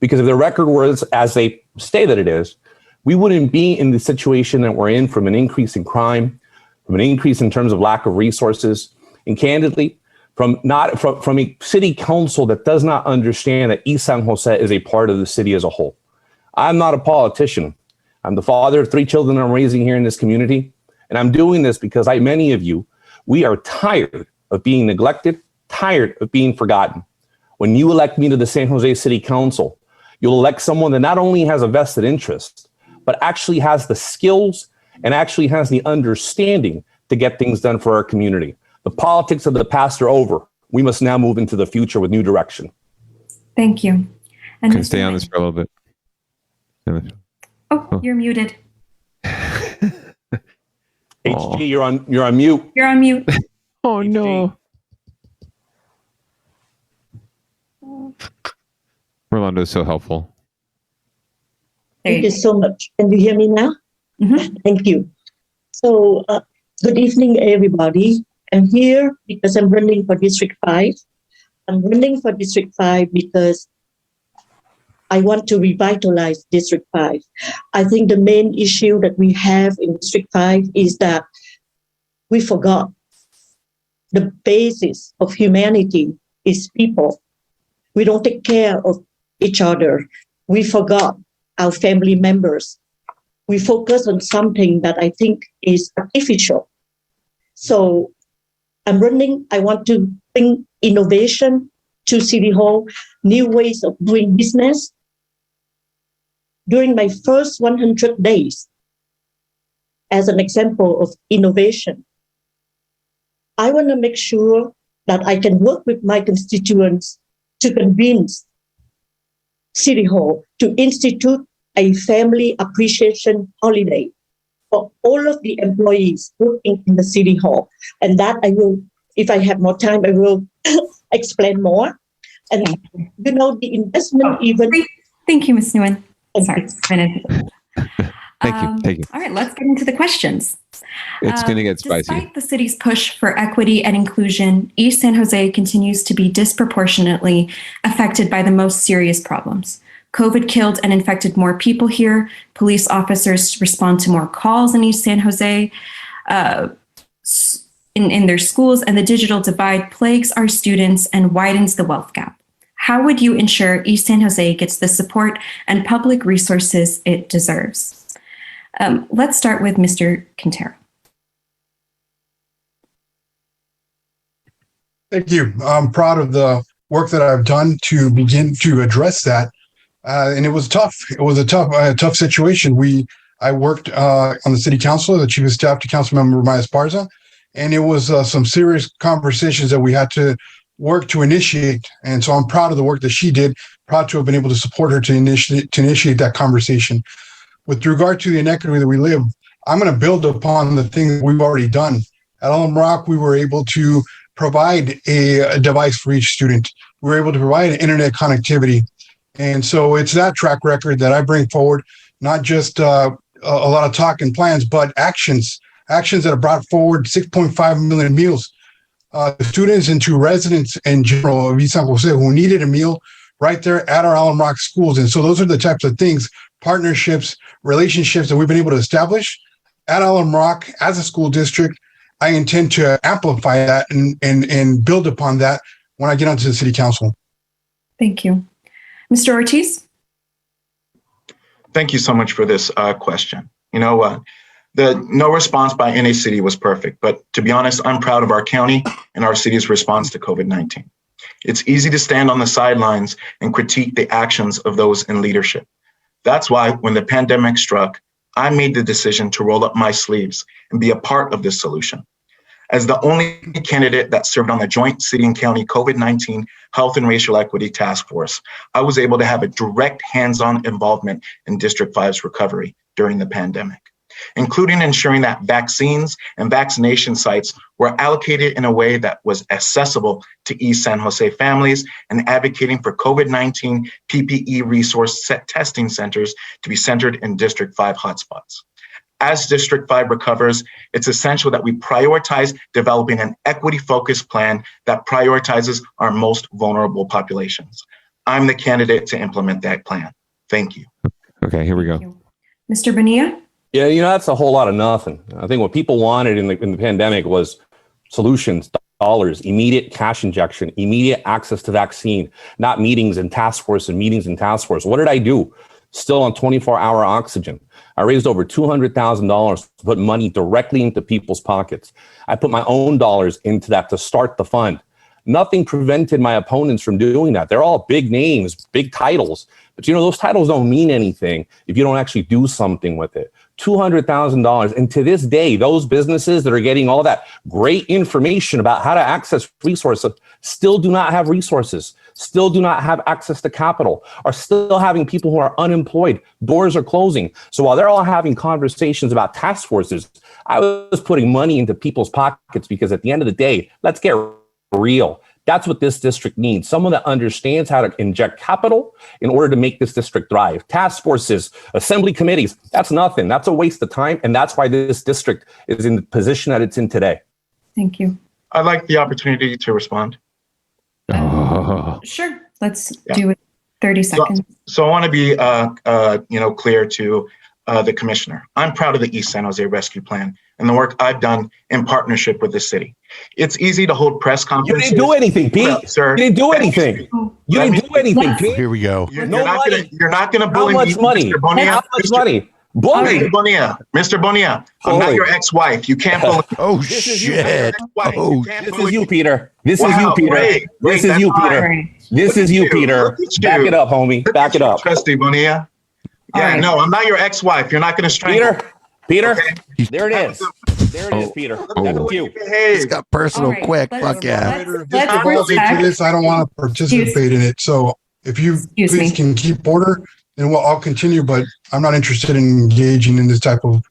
Because if their record was as they say that it is, we wouldn't be in the situation that we're in, from an increase in crime, from an increase in terms of lack of resources, and candidly, from a city council that does not understand that East San Jose is a part of the city as a whole. I'm not a politician. I'm the father of 3 children I'm raising here in this community. And I'm doing this because like many of you, we are tired of being neglected, tired of being forgotten. When you elect me to the San Jose City Council, you'll elect someone that not only has a vested interest, but actually has the skills and actually has the understanding to get things done for our community. The politics of the past are over. We must now move into the future with new direction. Thank you. And Can stay on this for a little bit. Oh, you're muted. HG, you're on mute. You're on mute. Oh, HG. No. Rolando is so helpful. Thank you so much. Can you hear me now? Mm-hmm. Thank you. So, good evening, everybody. I'm here because I'm running for District 5. I'm running for District 5 because I want to revitalize District 5. I think the main issue that we have in District 5 is that we forgot the basis of humanity is people. We don't take care of each other. We forgot our family members. We focus on something that I think is artificial. So I'm running. I want to bring innovation to City Hall, new ways of doing business. During my first 100 days, as an example of innovation, I want to make sure that I can work with my constituents to convince City Hall to institute a family appreciation holiday for all of the employees working in the City Hall. And that I will, if I have more time, I will explain more. And the investment Thank you, Ms. Nguyen. Sorry. Thank you. All right, let's get into the questions. It's going to get spicy. Despite the city's push for equity and inclusion, East San Jose continues to be disproportionately affected by the most serious problems. COVID killed and infected more people here. Police officers respond to more calls in East San Jose in their schools, and the digital divide plagues our students and widens the wealth gap. How would you ensure East San Jose gets the support and public resources it deserves? Let's start with Mr. Quintero. Thank you. I'm proud of the work that I've done to begin to address that. And it was tough. It was a tough situation. I worked on the city council, the chief of staff to Councilmember Maya Esparza, and it was some serious conversations that we had to work to initiate. And so I'm proud of the work that she did, proud to have been able to support her to initiate that conversation. With regard to the inequity that we live, I'm going to build upon the things that we've already done. At Alum Rock, we were able to provide a device for each student. We were able to provide internet connectivity. And so it's that track record that I bring forward, not just a lot of talk and plans, but actions that have brought forward 6.5 million meals to students and to residents in general of East San Jose who needed a meal right there at our Alum Rock schools. And so those are the types of things, partnerships, relationships that we've been able to establish at Alum Rock as a school district. I intend to amplify that and build upon that when I get onto the city council. Thank you. Mr. Ortiz? Thank you so much for this question. The no response by any city was perfect, but to be honest, I'm proud of our county and our city's response to COVID-19. It's easy to stand on the sidelines and critique the actions of those in leadership. That's why when the pandemic struck, I made the decision to roll up my sleeves and be a part of this solution. As the only candidate that served on the joint city and county COVID-19 Health and Racial Equity Task Force, I was able to have a direct hands-on involvement in District 5's recovery during the pandemic, including ensuring that vaccines and vaccination sites were allocated in a way that was accessible to East San Jose families and advocating for COVID-19 PPE resource testing centers to be centered in District 5 hotspots. As District 5 recovers, it's essential that we prioritize developing an equity-focused plan that prioritizes our most vulnerable populations. I'm the candidate to implement that plan. Thank you. Okay, here we go. Mr. Bonilla? Yeah, that's a whole lot of nothing. I think what people wanted in the pandemic was solutions, dollars, immediate cash injection, immediate access to vaccine, not meetings and task force and meetings and task force. What did I do? Still on 24-hour oxygen. I raised over $200,000 to put money directly into people's pockets. I put my own dollars into that to start the fund. Nothing prevented my opponents from doing that. They're all big names, big titles. But those titles don't mean anything if you don't actually do something with it. $200,000. And to this day, those businesses that are getting all that great information about how to access resources still do not have resources, still do not have access to capital, are still having people who are unemployed. Doors are closing. So while they're all having conversations about task forces, I was putting money into people's pockets because at the end of the day, let's get real. That's what this district needs. Someone that understands how to inject capital in order to make this district thrive. Task forces, assembly committees, that's nothing. That's a waste of time. And that's why this district is in the position that it's in today. Thank you. I'd like the opportunity to respond. Sure. Let's do it 30 seconds. So I want to be clear to the commissioner. I'm proud of the East San Jose Rescue Plan and the work I've done in partnership with the city. It's easy to hold press conferences. You didn't do anything, Pete. Well, sir, you didn't do anything. You didn't do anything, Pete. Here we go. You're not gonna bully How much me, money? Mr. Bonilla. How much money? Bully. Mr. Bonilla, I'm not your ex-wife. You can't bully me. Oh, shit. Oh, this is you, Peter. This is you, Peter. Wait, this is you, Peter. This is you, Peter. Back it up, homie. Back it up. Trustee Bonilla. Yeah, no, I'm not your ex-wife. You're not going to strangle. Peter, Okay. there it is. There it is, Peter. That's you. It's got personal quick. Fuck yeah. To this, I don't want to participate in it. So if you please can keep order, then I'll continue. But I'm not interested in engaging in this type of.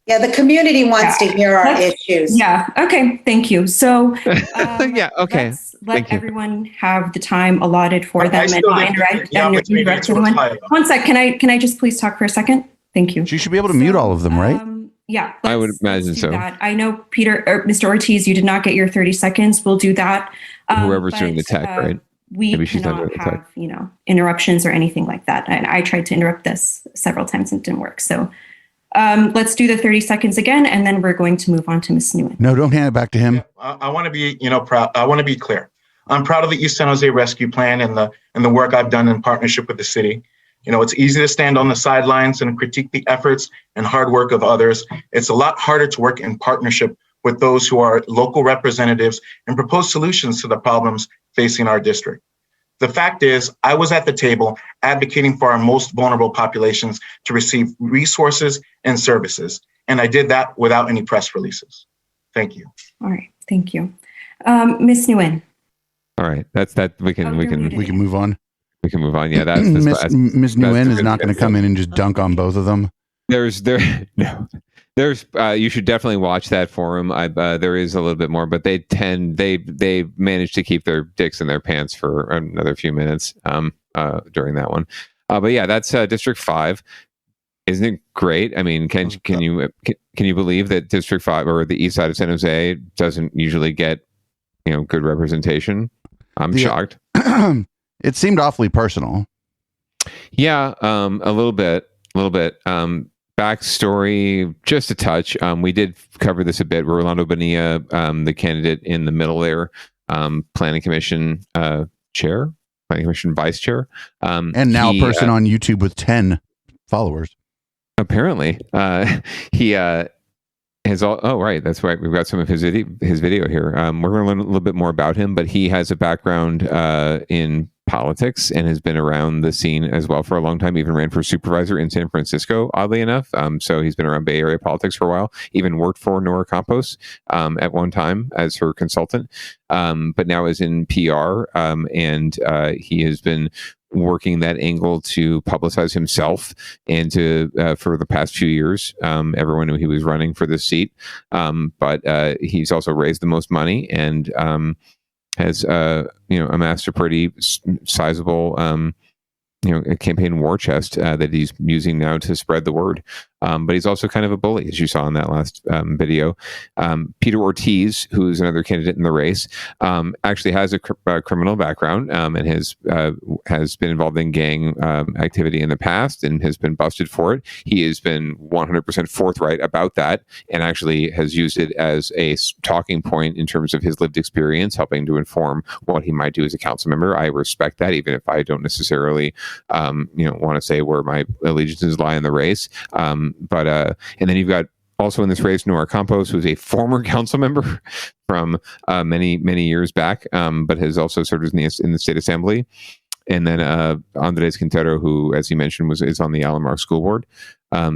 Yeah, the community wants to hear our issues. Yeah. Okay. Thank you. So yeah. Okay. let everyone have the time allotted for them and not interrupt anyone. One sec. Can I just please talk for a second? Thank you. She should be able to mute all of them, right? Yeah. I would imagine so. That. I know Mr. Ortiz, you did not get your 30 seconds. We'll do that. Whoever's doing the tech, right? We cannot have, interruptions or anything like that. And I tried to interrupt this several times and it didn't work. So let's do the 30 seconds again, and then we're going to move on to Ms. Nguyen. No, don't hand it back to him. I want to be, proud. I want to be clear. I'm proud of the East San Jose Rescue Plan and the work I've done in partnership with the city. It's easy to stand on the sidelines and critique the efforts and hard work of others. It's a lot harder to work in partnership with those who are local representatives and propose solutions to the problems facing our district. The fact is, I was at the table advocating for our most vulnerable populations to receive resources and services, and I did that without any press releases. Thank you. All right, thank you. Ms. Nguyen. All right, that's that. We can move on. We can move on. Yeah, that's Ms. Nguyen is not going to come in and just dunk on both of them. There's you should definitely watch that forum. There is a little bit more, but they manage to keep their dicks in their pants for another few minutes during that one. But yeah, that's District 5. Isn't it great? I mean, can you believe that District 5 or the east side of San Jose doesn't usually get good representation? I'm shocked. It seemed awfully personal. Yeah, a little bit. Backstory, just a touch. We did cover this a bit. Rolando Bonilla, the candidate in the middle there, Planning Commission chair, Planning Commission vice chair, and now a person on YouTube with 10 followers. Apparently, he has all. Oh, right, that's right. We've got some of his video here. We're going to learn a little bit more about him, but he has a background in politics and has been around the scene as well for a long time. Even ran for supervisor in San Francisco, oddly enough. So he's been around Bay Area politics for a while. Even worked for Nora Campos at one time as her consultant, but now is in PR, and he has been working that angle to publicize himself and to for the past few years. Everyone knew he was running for this seat, but he's also raised the most money and has amassed a pretty sizable a campaign war chest that he's using now to spread the word. But he's also kind of a bully, as you saw in that last video. Peter Ortiz, who's another candidate in the race, actually has a criminal background and has been involved in gang activity in the past and has been busted for it. He has been 100% forthright about that and actually has used it as a talking point in terms of his lived experience, helping to inform what he might do as a council member. I respect that, even if I don't necessarily want to say where my allegiances lie in the race. But and then you've got also in this race Nora Campos, who's a former council member from many years back, but has also served in the state assembly. And then Andres Quintero, who, as you mentioned, is on the Alum School Board.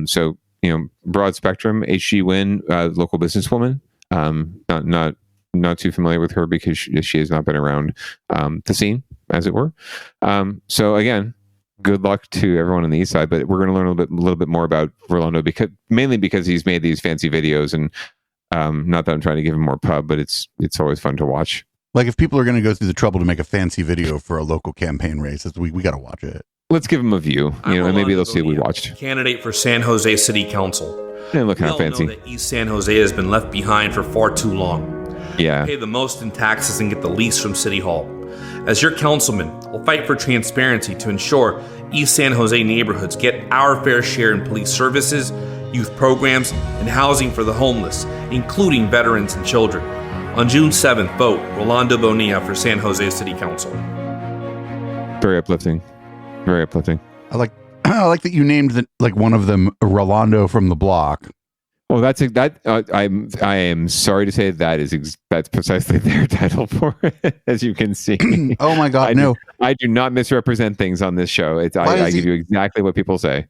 So broad spectrum. HG Wynn, local businesswoman. Not too familiar with her because she has not been around the scene, as it were. So again, good luck to everyone on the east side, but we're going to learn a little bit more about Rolando mainly because he's made these fancy videos, and not that I'm trying to give him more pub, but it's always fun to watch. Like if people are going to go through the trouble to make a fancy video for a local campaign race, we got to watch it. Let's give them a view, and maybe they'll see what we watched. Candidate for San Jose City Council. And look how fancy. Know that East San Jose has been left behind for far too long. Yeah. Pay the most in taxes and get the least from City Hall. As your councilman, I'll fight for transparency to ensure East San Jose neighborhoods get our fair share in police services, youth programs, and housing for the homeless, including veterans and children. On June 7th, vote Rolando Bonilla for San Jose City Council. Very uplifting. Very uplifting. I like that you named one of them Rolando from the block. Well, I am sorry to say that's precisely their title for it, as you can see. Oh my God, no! I do not misrepresent things on this show. I give you exactly what people say.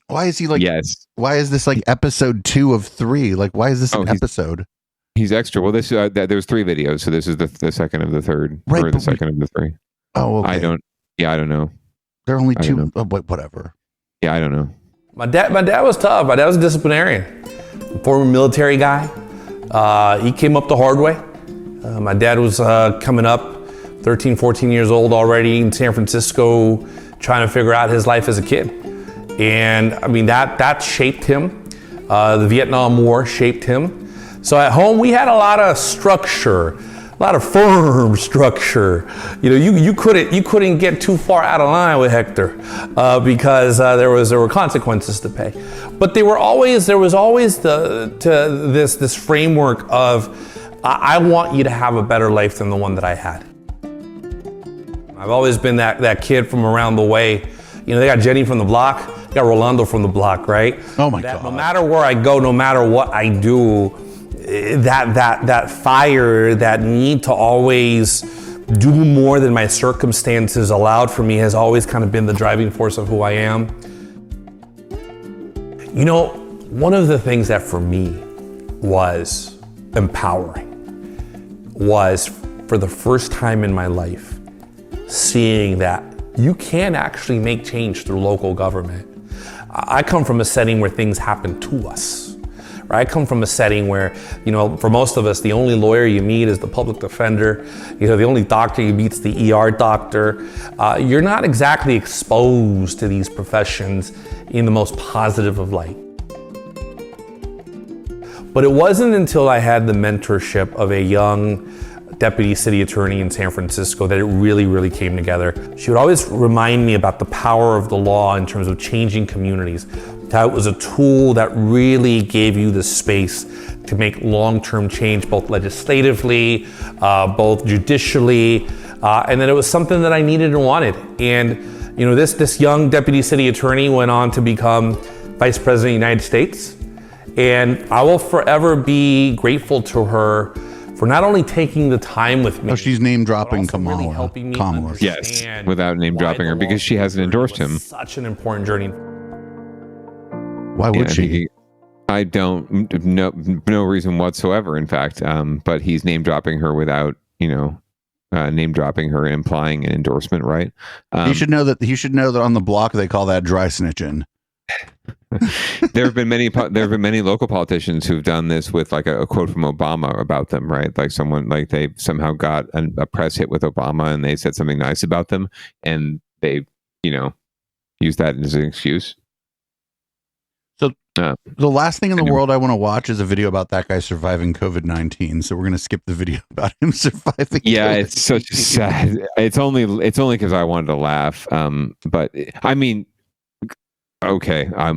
Why is he yes? Why is this episode 2 of 3? Why is this an episode? He's extra. Well, this there's 3 videos, so this is the second of the third, right? Or the second of the 3. Oh, okay. I don't know. There are only 2. Oh, whatever. Yeah, I don't know. My dad was tough. My dad was a disciplinarian. Former military guy. He came up the hard way. My dad was coming up 13, 14 years old already in San Francisco, trying to figure out his life as a kid. And I mean, that shaped him. The Vietnam War shaped him. So at home, we had a lot of structure, a lot of firm structure. You couldn't get too far out of line with Hector because there were consequences to pay. But there was always this framework of I want you to have a better life than the one that I had. I've always been that kid from around the way. They got Jenny from the block, they got Rolando from the block, right? Oh my God! No matter where I go, no matter what I do, that fire, that need to always do more than my circumstances allowed for me has always kind of been the driving force of who I am. One of the things that for me was empowering was for the first time in my life seeing that you can actually make change through local government. I come from a setting where things happen to us. I come from a setting where, for most of us, the only lawyer you meet is the public defender. The only doctor you meet is the ER doctor. You're not exactly exposed to these professions in the most positive of light. But it wasn't until I had the mentorship of a young deputy city attorney in San Francisco that it really, really came together. She would always remind me about the power of the law in terms of changing communities. How it was a tool that really gave you the space to make long-term change, both legislatively, both judicially, and that it was something that I needed and wanted. And this young deputy city attorney went on to become Vice President of the United States. And I will forever be grateful to her for not only taking the time with me. Oh, she's name dropping but also really Kamala. helping me Kamala. Yes, understand without name why dropping the her because she hasn't endorsed him. Such an important journey. Why would Yeah, she? I don't no reason whatsoever. In fact, but he's name dropping her without name dropping her and implying an endorsement, right? He should know that. He should know that on the block they call that dry snitching. There have been many local politicians who've done this with like a quote from Obama about them, right? Like someone like they somehow got a press hit with Obama and they said something nice about them, and they use that as an excuse. So the last thing in the world I want to watch is a video about that guy surviving COVID-19. So we're going to skip the video about him surviving. Yeah, COVID-19. it's such sad. It's only because I wanted to laugh. But I mean, okay, let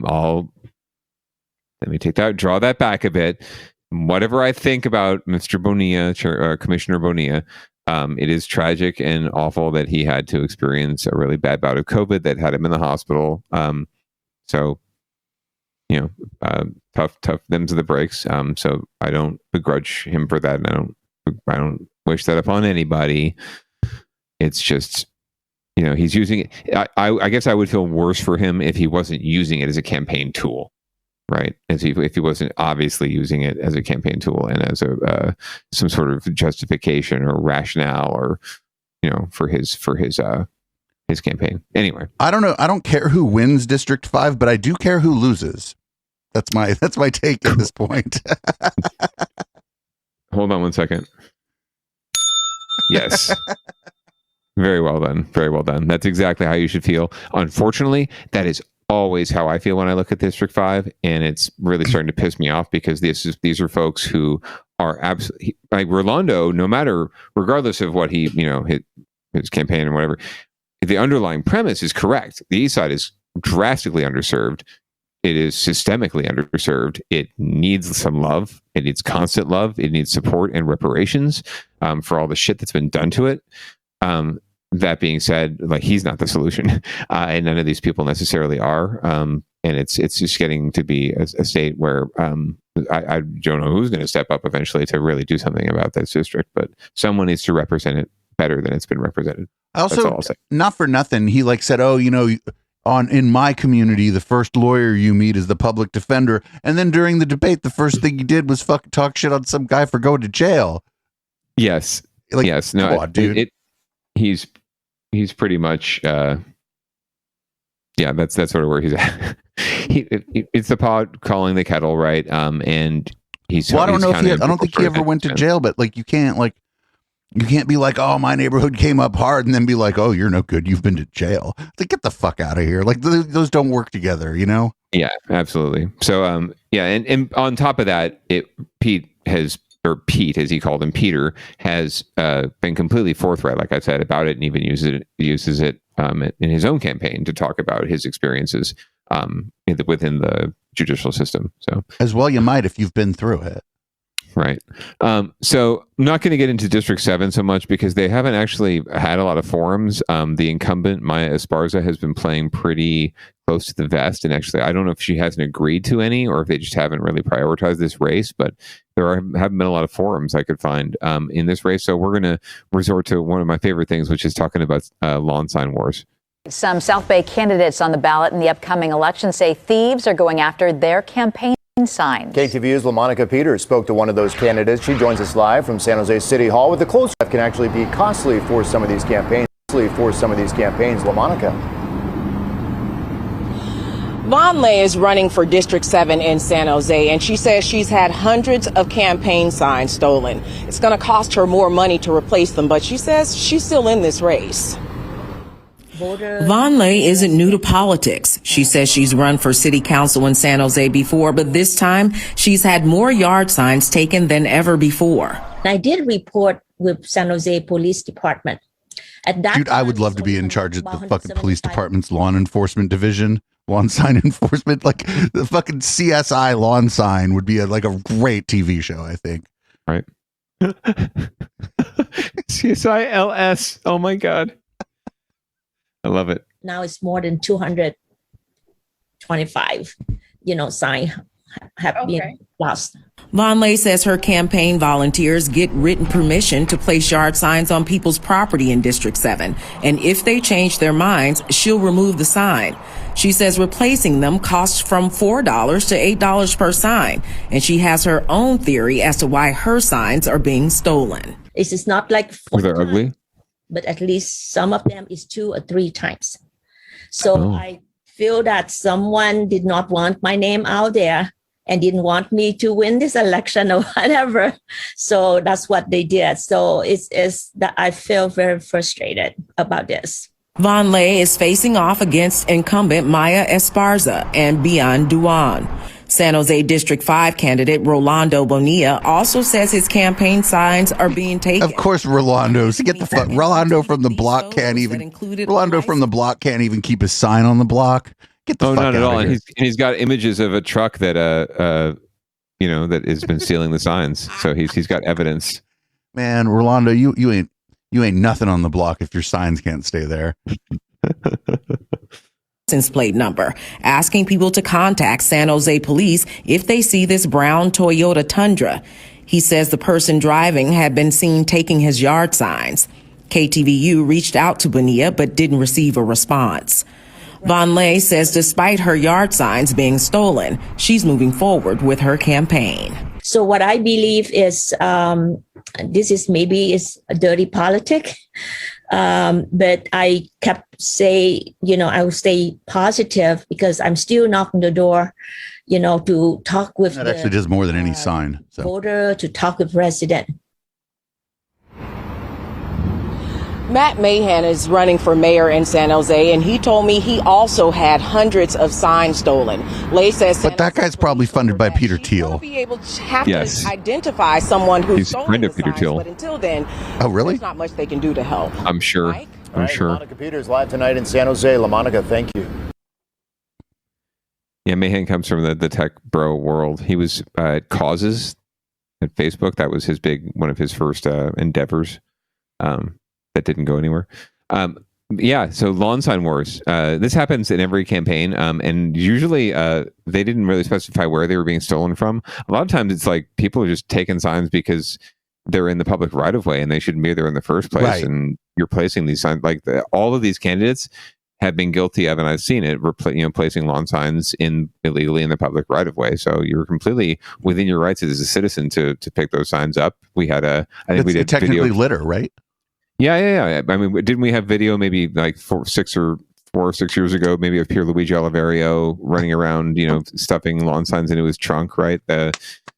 me draw that back a bit. Whatever I think about Mr. Bonilla, Commissioner Bonilla, it is tragic and awful that he had to experience a really bad bout of COVID that had him in the hospital. So, tough them's the breaks. So I don't begrudge him for that, and I don't wish that upon anybody. It's just, he's using it. I guess I would feel worse for him if he wasn't using it as a campaign tool, right? If he wasn't obviously using it as a campaign tool and as some sort of justification or rationale or for his campaign. Anyway, I don't know. I don't care who wins District 5, but I do care who loses. That's my take at this point. Hold on one second. Yes. Very well done. Very well done. That's exactly how you should feel. Unfortunately, that is always how I feel when I look at District 5, and it's really starting to piss me off because these are folks who are absolutely like Rolando, regardless of what he, his campaign or whatever, the underlying premise is correct. The East Side is drastically underserved. It is systemically underserved. It needs some love. It needs constant love. It needs support and reparations for all the shit that's been done to it. That being said, like he's not the solution, and none of these people necessarily are. And it's just getting to be a state where I don't know who's going to step up eventually to really do something about this district, but someone needs to represent it better than it's been represented. Also, not for nothing, he said, "Oh, in my community, the first lawyer you meet is the public defender." And then during the debate, the first thing he did was fucking talk shit on some guy for going to jail. Yes. Yes. No, come on, dude. He's pretty much, that's sort of where he's at. It's the pot calling the kettle, right? And he's. Well, I don't know I don't think he ever went to jail, but you can't be like, "Oh, my neighborhood came up hard," and then be like, "Oh, you're no good. You've been to jail." Get the fuck out of here. Those don't work together, Yeah, absolutely. So, and on top of that, Pete, as he called him, Peter, has been completely forthright, like I said, about it, and even uses it in his own campaign to talk about his experiences within the judicial system. So, as well, you might if you've been through it. Right. So I'm not going to get into District 7 so much because they haven't actually had a lot of forums. The incumbent, Maya Esparza, has been playing pretty close to the vest. And actually, I don't know if she hasn't agreed to any or if they just haven't really prioritized this race, but there haven't been a lot of forums I could find in this race. So we're going to resort to one of my favorite things, which is talking about lawn sign wars. Some South Bay candidates on the ballot in the upcoming election say thieves are going after their campaign signs. KTVU's LaMonica Peters spoke to one of those candidates. She joins us live from San Jose City Hall with the close-up can actually be costly for some of these campaigns. LaMonica. Vonleh is running for District 7 in San Jose, and she says she's had hundreds of campaign signs stolen. It's going to cost her more money to replace them, but she says she's still in this race. Vonleh isn't new to politics. She says she's run for city council in San Jose before, but this time she's had more yard signs taken than ever before. I did report with San Jose Police Department. At that Dude, I would love to be in charge of the fucking police department's lawn enforcement division. Lawn sign enforcement, like the fucking CSI lawn sign would be a great TV show, I think. Right. CSI LS. Oh my God. I love it. Now it's more than 225, sign have been lost. Vonleh says her campaign volunteers get written permission to place yard signs on people's property in District 7. And if they change their minds, she'll remove the sign. She says replacing them costs from $4 to $8 per sign. And she has her own theory as to why her signs are being stolen. It is not like they're ugly, but at least some of them is 2 or 3 times. So I feel that someone did not want my name out there and didn't want me to win this election or whatever. So that's what they did. So it's that I feel very frustrated about this. Vonleh is facing off against incumbent Maya Esparza and Bian Duan. San Jose District 5 candidate Rolando Bonilla also says his campaign signs are being taken. Of course, Rolando. So get the fuck. Rolando from the block can't even. Rolando from the block can't even keep his sign on the block. Get the fuck not at out all. of And here. he's got images of a truck that that has been stealing the signs. So he's got evidence. Man, Rolando, you ain't nothing on the block if your signs can't stay there. Plate number, asking people to contact San Jose police if they see this brown Toyota Tundra. He says the person driving had been seen taking his yard signs. KTVU reached out to Bonilla but didn't receive a response. Vonleh says despite her yard signs being stolen, she's moving forward with her campaign. So what I believe is this is maybe a dirty politic. But I kept I will stay positive because I'm still knocking the door, to talk with That actually does more than any sign. So. Voter, to talk with resident. Matt Mahan is running for mayor in San Jose, and he told me he also had hundreds of signs stolen. Lay says, but that guy's probably funded by Peter Thiel. Be able to have to identify someone who's stolen the Peter signs, Thiel. but until then, oh really? There's not much they can do to help. I'm sure. I'm sure. LaMonica Peters live tonight in San Jose. LaMonica, thank you. Yeah, Mahan comes from the tech bro world. He was at Causes at Facebook. That was one of his first endeavors. That didn't go anywhere. So lawn sign wars. This happens in every campaign, and usually they didn't really specify where they were being stolen from. A lot of times it's like people are just taking signs because they're in the public right of way and they shouldn't be there in the first place. Right. And you're placing these signs. All of these candidates have been guilty of, and I've seen it, placing lawn signs illegally in the public right of way. So you're completely within your rights as a citizen to pick those signs up. We had we did technically video. litter, right? Yeah. I mean, didn't we have video maybe like 4 or 6 years ago, maybe of Pierluigi Oliverio running around, stuffing lawn signs into his trunk, right?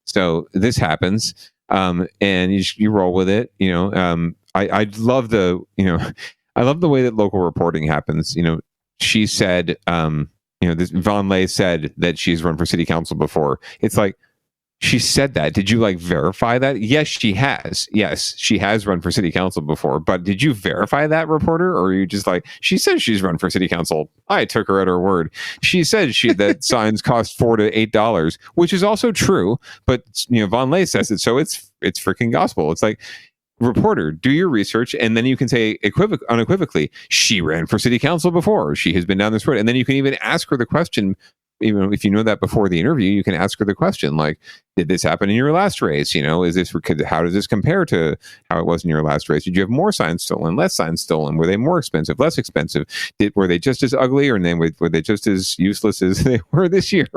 So this happens, and you roll with it. I love I love the way that local reporting happens. She said, Vonleh said that she's run for city council before. It's like, she said that. Did you verify that? Yes, she has. Yes, she has run for city council before. But did you verify that, reporter? Or are you just she said she's run for city council. I took her at her word. She said that signs cost $4 to $8, which is also true. But Vonleh says it, so it's freaking gospel. It's like, reporter, do your research, and then you can say unequivocally, she ran for city council before. She has been down this road, and then you can even ask her the question. Even if you know that before the interview, you can ask her the question did this happen in your last race? How does this compare to how it was in your last race? Did you have more signs stolen, less signs stolen? Were they more expensive, less expensive? Were they just as ugly, or were they just as useless as they were this year?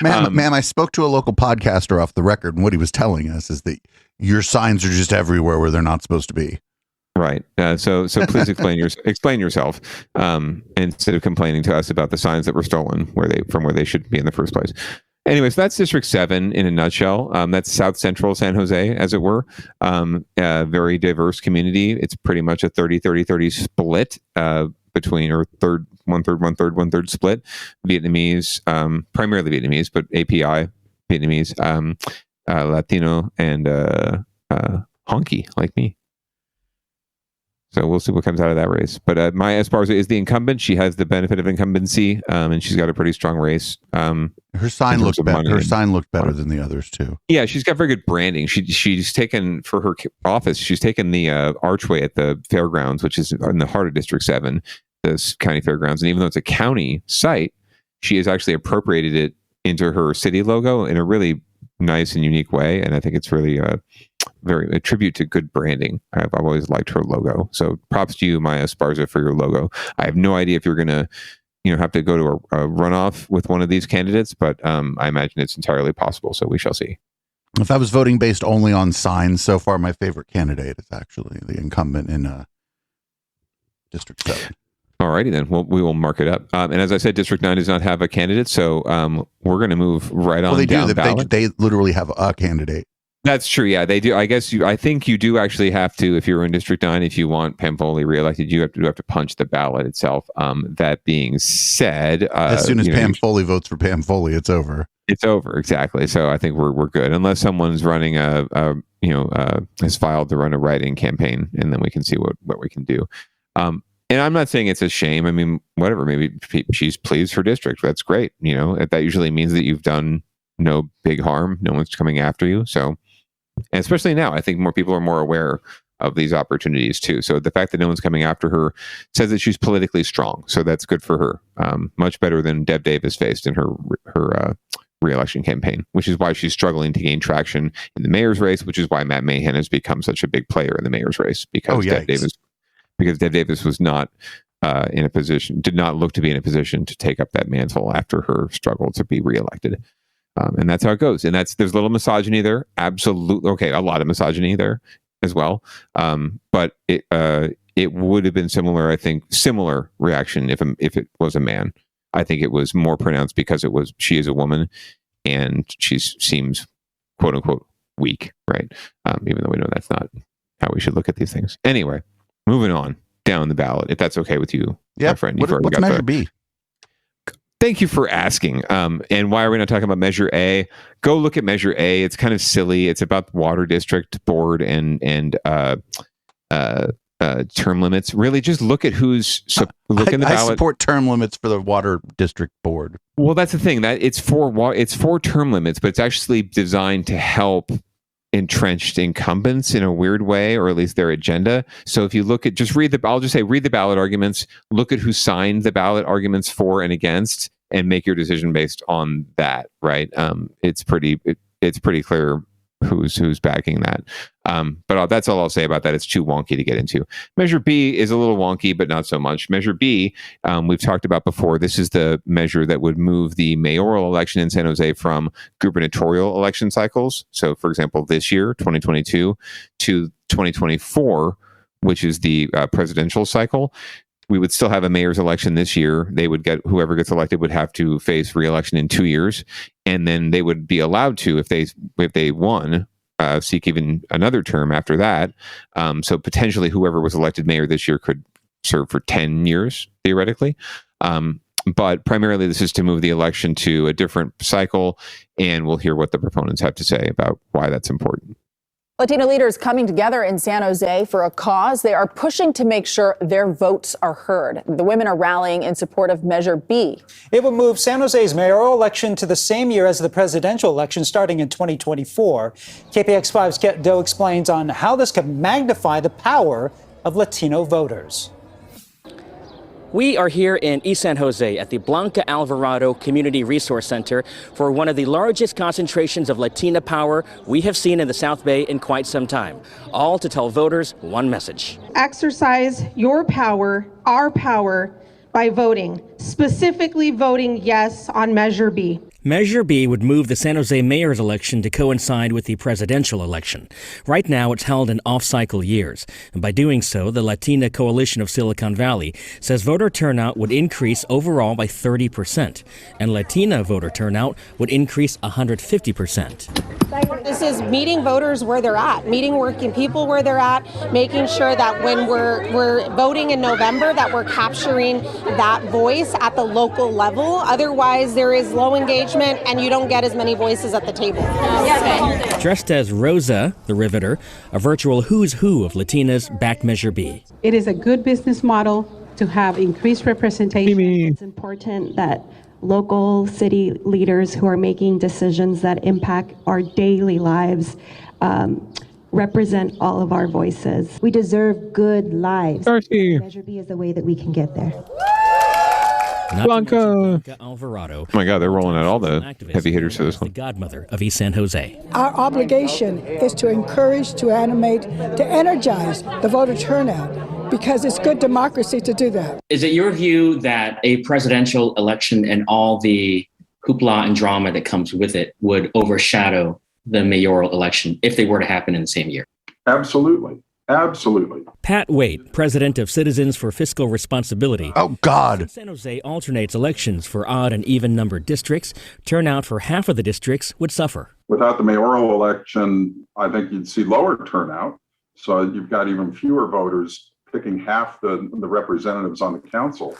Ma'am, I spoke to a local podcaster off the record, and what he was telling us is that your signs are just everywhere where they're not supposed to be. Right. So please explain yourself instead of complaining to us about the signs that were stolen from where they shouldn't be in the first place. Anyways, that's District 7 in a nutshell. That's South Central San Jose, as it were. A very diverse community. It's pretty much a 30-30-30 split between, or one-third split. Vietnamese, primarily Vietnamese, but API, Vietnamese, Latino, and honky like me. So we'll see what comes out of that race. But Maya Esparza is the incumbent. She has the benefit of incumbency, and she's got a pretty strong race. Her sign looked better. Her sign looked better than the others too. Yeah, she's got very good branding. She's taken, for her office, she's taken the archway at the fairgrounds, which is in the heart of District 7, the county fairgrounds. And even though it's a county site, she has actually appropriated it into her city logo in a really nice and unique way. And I think it's really a tribute to good branding. I've always liked her logo. So props to you, Maya Esparza, for your logo. I have no idea if you're going to, have to go to a runoff with one of these candidates, but I imagine it's entirely possible. So we shall see. If I was voting based only on signs, so far my favorite candidate is actually the incumbent in District 7. Alrighty then. Well, we will mark it up. And as I said, District 9 does not have a candidate, so we're going to move right on. Well, they down do. ballot. They literally have a candidate. That's true. Yeah, they do. I guess I think you do actually have to, if you're in District 9, if you want Pam Foley reelected, you have to punch the ballot itself. That being said, as soon as Pam Foley votes for Pam Foley, it's over. It's over, exactly. So I think we're good, unless someone's running has filed to run a write-in campaign, and then we can see what we can do. And I'm not saying it's a shame. I mean, whatever. Maybe she's pleased her district. That's great. That usually means that you've done no big harm. No one's coming after you. So. And especially now, I think more people are more aware of these opportunities too. So the fact that no one's coming after her says that she's politically strong. So that's good for her. Much better than Deb Davis faced in her re-election campaign, which is why she's struggling to gain traction in the mayor's race, which is why Matt Mahan has become such a big player in the mayor's race, because Deb Davis was not did not look to be in a position to take up that mantle after her struggle to be reelected. And that's how it goes. And there's a little misogyny there. Absolutely. Okay. A lot of misogyny there as well. But it would have been similar reaction if it was a man. I think it was more pronounced because she is a woman and she seems quote unquote weak, right? Even though we know that's not how we should look at these things. Anyway, moving on down the ballot, if that's okay with you, my friend. What's Measure B? Thank you for asking. And why are we not talking about Measure A? Go look at Measure A. It's kind of silly. It's about the Water District Board and term limits. Really, just look at who's look in the ballot. I support term limits for the Water District Board. Well, that's the thing. That it's for term limits, but it's actually designed to help entrenched incumbents in a weird way, or at least their agenda. So if you look at, read the ballot arguments, look at who signed the ballot arguments for and against, and make your decision based on that, right? It's pretty clear who's backing that. But that's all I'll say about that. It's too wonky to get into. Measure B is a little wonky, but not so much. Measure B, we've talked about before. This is the measure that would move the mayoral election in San Jose from gubernatorial election cycles. So, for example, this year, 2022, to 2024, which is the presidential cycle. We would still have a mayor's election this year. Whoever gets elected would have to face re-election in 2 years, and then they would be allowed to, if they won, seek even another term after that. So potentially, whoever was elected mayor this year could serve for 10 years theoretically. But primarily, this is to move the election to a different cycle, and we'll hear what the proponents have to say about why that's important. Latino leaders coming together in San Jose for a cause. They are pushing to make sure their votes are heard. The women are rallying in support of Measure B. It will move San Jose's mayoral election to the same year as the presidential election, starting in 2024. KPX5's Ket Doe explains on how this could magnify the power of Latino voters. We are here in East San Jose at the Blanca Alvarado Community Resource Center for one of the largest concentrations of Latina power we have seen in the South Bay in quite some time, all to tell voters one message. Exercise your power, our power, by voting, specifically voting yes on Measure B. Measure B would move the San Jose mayor's election to coincide with the presidential election. Right now, it's held in off-cycle years. And by doing so, the Latina Coalition of Silicon Valley says voter turnout would increase overall by 30%, and Latina voter turnout would increase 150%. This is meeting voters where they're at, meeting working people where they're at, making sure that when we're voting in November, that we're capturing that voice at the local level. Otherwise, there is low engagement and you don't get as many voices at the table. Dressed as Rosa, the Riveter, a virtual who's who of Latinas back Measure B. It is a good business model to have increased representation. It's important that local city leaders who are making decisions that impact our daily lives represent all of our voices. We deserve good lives. Measure B is the way that we can get there. Blanca Alvarado. Oh my God, they're rolling out all the heavy hitters for this one. The godmother of East San Jose. Our obligation is to encourage, to animate, to energize the voter turnout, because it's good democracy to do that. Is it your view that a presidential election and all the hoopla and drama that comes with it would overshadow the mayoral election if they were to happen in the same year? Absolutely. Absolutely. Pat Waite, president of Citizens for Fiscal Responsibility. Oh, God. San Jose alternates elections for odd and even numbered districts. Turnout for half of the districts would suffer. Without the mayoral election, I think you'd see lower turnout. So you've got even fewer voters picking half the representatives on the council.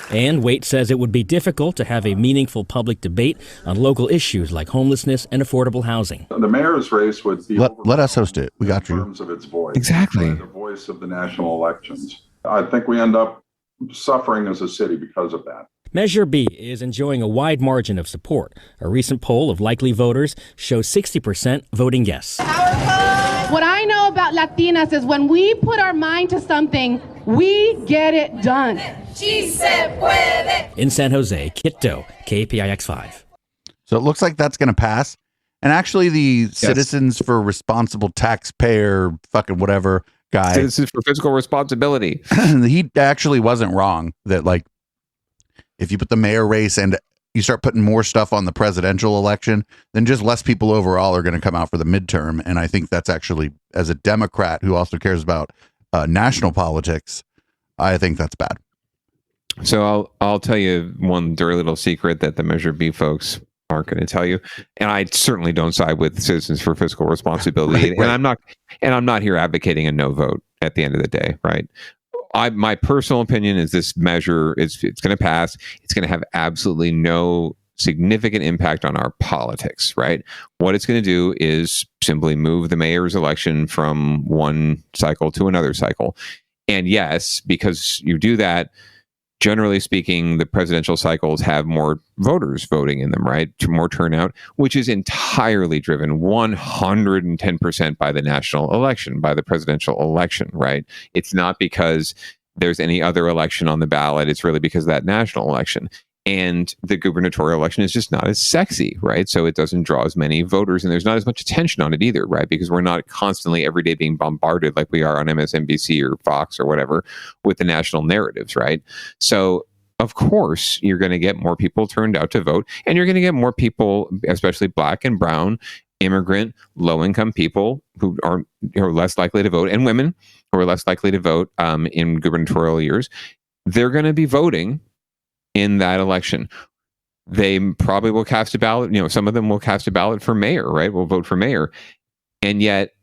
And Waite says it would be difficult to have a meaningful public debate on local issues like homelessness and affordable housing. The mayor's race would be let us host it. We got in you. terms of its voice. Exactly. The voice of the national elections. I think we end up suffering as a city because of that. Measure B is enjoying a wide margin of support. A recent poll of likely voters shows 60% voting yes. What I know about Latinas is when we put our mind to something, we get it done. In San Jose, Kit Doe, KPIX5. So it looks like that's going to pass. And actually, the Citizens for Responsible Taxpayer, fucking whatever guy. Citizens for Fiscal Responsibility. He actually wasn't wrong that, like, if you put the mayor race and you start putting more stuff on the presidential election, then just less people overall are going to come out for the midterm. And I think that's actually, as a Democrat who also cares about national politics, I think that's bad. So I'll tell you one dirty little secret that the Measure B folks aren't going to tell you, and I certainly don't side with Citizens for Fiscal Responsibility, Right. And I'm not here advocating a no vote at the end of the day, right? My personal opinion is this measure it's going to pass. It's going to have absolutely no significant impact on our politics, right? What it's going to do is simply move the mayor's election from one cycle to another cycle. And yes, because you do that, generally speaking, the presidential cycles have more voters voting in them, right? More turnout, which is entirely driven 110% by the national election, by the presidential election, right? It's not because there's any other election on the ballot. It's really because of that national election. And the gubernatorial election is just not as sexy, right? So it doesn't draw as many voters, and there's not as much attention on it either, right? Because we're not constantly every day being bombarded like we are on MSNBC or Fox or whatever with the national narratives, right? So of course you're going to get more people turned out to vote, and you're going to get more people, especially Black and brown, immigrant, low-income people who are less likely to vote, and women who are less likely to vote in gubernatorial years. They're going to be voting in that election. They probably will cast a ballot. Some of them will cast a ballot for mayor, right? Will vote for mayor. And yet,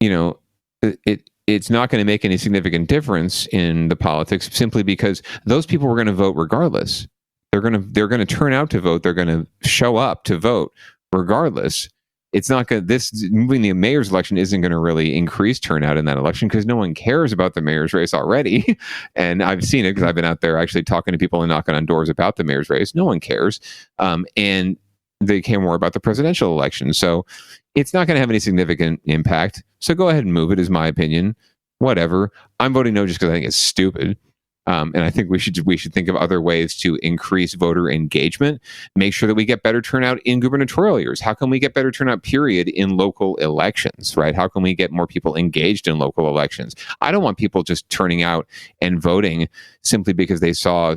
it's not going to make any significant difference in the politics simply because those people were going to vote regardless. They're going to turn out to vote. They're going to show up to vote regardless. It's not going. Moving the mayor's election isn't going to really increase turnout in that election because no one cares about the mayor's race already. And I've seen it because I've been out there actually talking to people and knocking on doors about the mayor's race. No one cares, and they care more about the presidential election. So it's not going to have any significant impact. So go ahead and move it, is my opinion. Whatever. I'm voting no just because I think it's stupid. And I think we should think of other ways to increase voter engagement, make sure that we get better turnout in gubernatorial years. How can we get better turnout, period, in local elections, right? How can we get more people engaged in local elections? I don't want people just turning out and voting simply because they saw,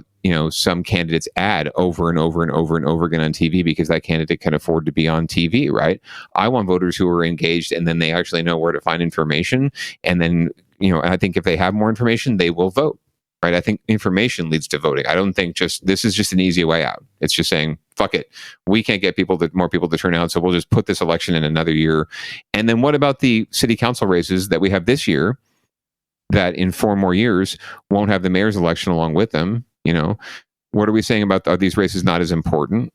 some candidate's ad over and over and over and over again on TV because that candidate can afford to be on TV, right? I want voters who are engaged and then they actually know where to find information. And then, I think if they have more information, they will vote. Right? I think information leads to voting. I don't think this is just an easy way out. It's just saying, fuck it. We can't get more people to turn out, so we'll just put this election in another year. And then what about the city council races that we have this year that in 4 more years won't have the mayor's election along with them? What are we saying about are these races not as important?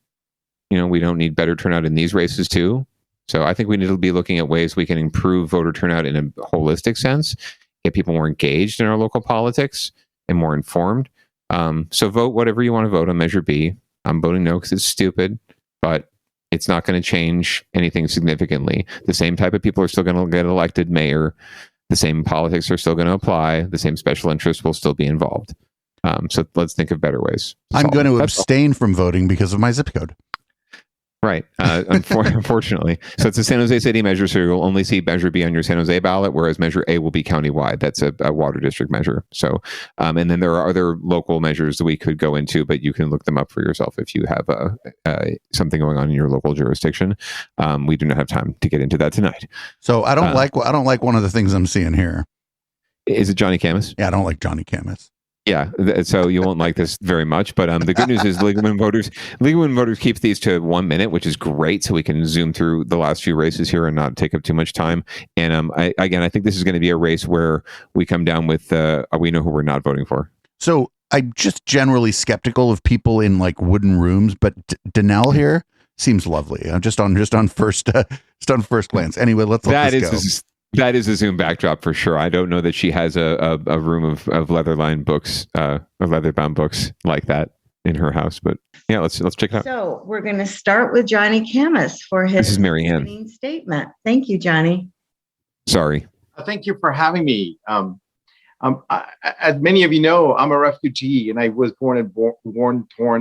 We don't need better turnout in these races too. So I think we need to be looking at ways we can improve voter turnout in a holistic sense, get people more engaged in our local politics and more informed. So vote whatever you want to vote on Measure B. I'm voting no because it's stupid, but it's not going to change anything significantly. The same type of people are still going to get elected mayor. The same politics are still going to apply. The same special interests will still be involved. So let's think of better ways. I'm going to That's all. abstain from voting because of my zip code. Right. Unfortunately. So it's a San Jose City measure, so you'll only see Measure B on your San Jose ballot, whereas Measure A will be countywide. That's a water district measure. So, and then there are other local measures that we could go into, but you can look them up for yourself if you have something going on in your local jurisdiction. We do not have time to get into that tonight. So I don't like one of the things I'm seeing here. Is it Johnny Camus? Yeah, I don't like Johnny Camus. Yeah, so you won't like this very much, but the good news is League of Women Voters keeps these to 1 minute, which is great, so we can zoom through the last few races here and not take up too much time. And I think this is going to be a race where we come down with we know who we're not voting for. So I'm just generally skeptical of people in like wooden rooms, but Danelle here seems lovely. I'm just on first glance. Anyway, let's let this go. That is a Zoom backdrop for sure. I don't know that she has a room of leather-lined books, of leather-bound books like that in her house. But yeah, let's check it out. So we're going to start with Johnny Camus for his This is Mary Ann. opening statement. Thank you, Johnny. Sorry. Thank you for having me. As many of you know, I'm a refugee, and I was born in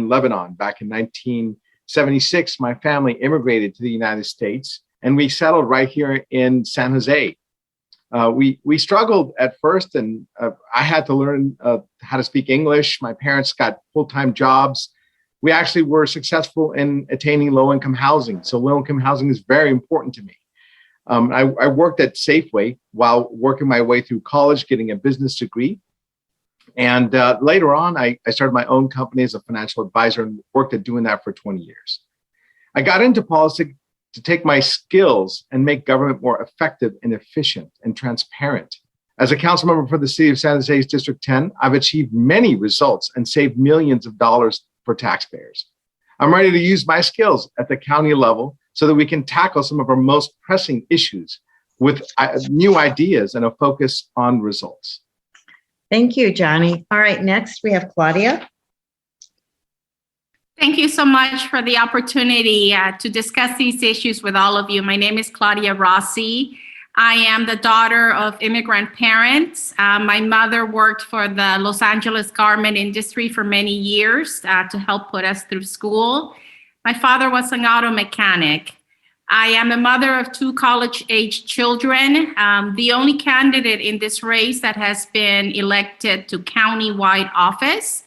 Lebanon back in 1976. My family immigrated to the United States, and we settled right here in San Jose. We struggled at first, and I had to learn how to speak English. My parents got full-time jobs. We actually were successful in attaining low-income housing. So low-income housing is very important to me. I worked at Safeway while working my way through college, getting a business degree. And later on, I started my own company as a financial advisor and worked at doing that for 20 years. I got into politics to take my skills and make government more effective and efficient and transparent. As a council member for the city of San Jose's District 10, I've achieved many results and saved millions of dollars for taxpayers. I'm ready to use my skills at the county level so that we can tackle some of our most pressing issues with new ideas and a focus on results. Thank you, Johnny. All right, next we have Claudia. Thank you so much for the opportunity to discuss these issues with all of you. My name is Claudia Rossi. I am the daughter of immigrant parents. My mother worked for the Los Angeles garment industry for many years to help put us through school. My father was an auto mechanic. I am a mother of 2 college-age children, the only candidate in this race that has been elected to county-wide office,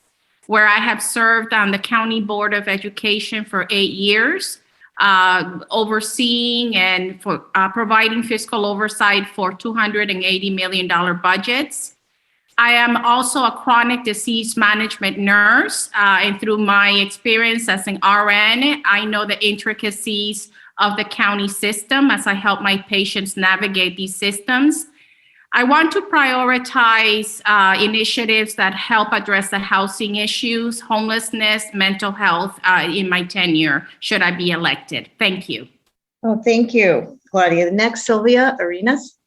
where I have served on the County Board of Education for 8 years, overseeing and for providing fiscal oversight for $280 million budgets. I am also a chronic disease management nurse, and through my experience as an RN, I know the intricacies of the county system as I help my patients navigate these systems. I want to prioritize initiatives that help address the housing issues, homelessness, mental health in my tenure, should I be elected. Thank you. Oh, thank you, Claudia. Next, Sylvia Arenas.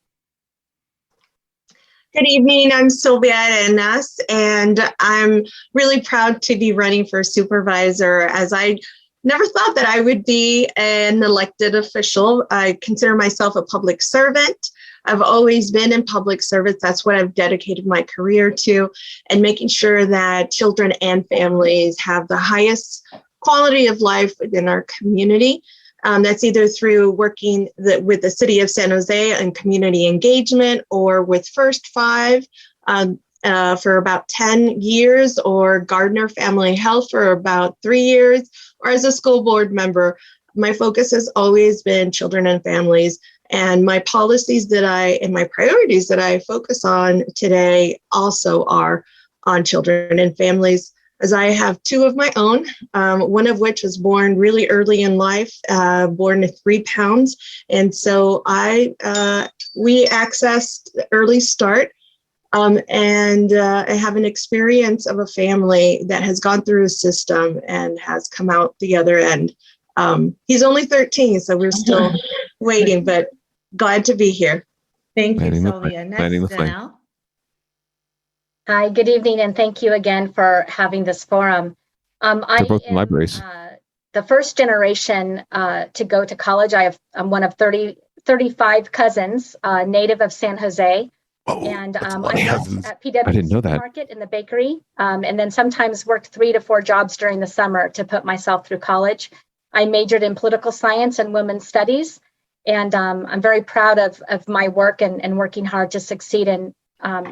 Good evening. I'm Sylvia Arenas, and I'm really proud to be running for supervisor, as I never thought that I would be an elected official. I consider myself a public servant. I've always been in public service. That's what I've dedicated my career to, and making sure that children and families have the highest quality of life within our community. That's either through working with the city of San Jose and community engagement, or with First Five for about 10 years, or Gardner Family Health for about 3 years, or as a school board member. My focus has always been children and families. And my policies and my priorities that I focus on today also are on children and families, as I have 2 of my own, one of which was born really early in life, born at 3 pounds. And so we accessed early start, and I have an experience of a family that has gone through a system and has come out the other end. He's only 13, so we're still waiting, but glad to be here. Thank you, Sylvia. Next, Danelle. Hi, good evening, and thank you again for having this forum. They're both in libraries. The first generation to go to college. I'm one of 35 cousins, native of San Jose. and I lot of worked cousins. at PwC I didn't know that. Market in the bakery, and then sometimes worked 3 to 4 jobs during the summer to put myself through college. I majored in political science and women's studies, and I'm very proud of my work and working hard to succeed and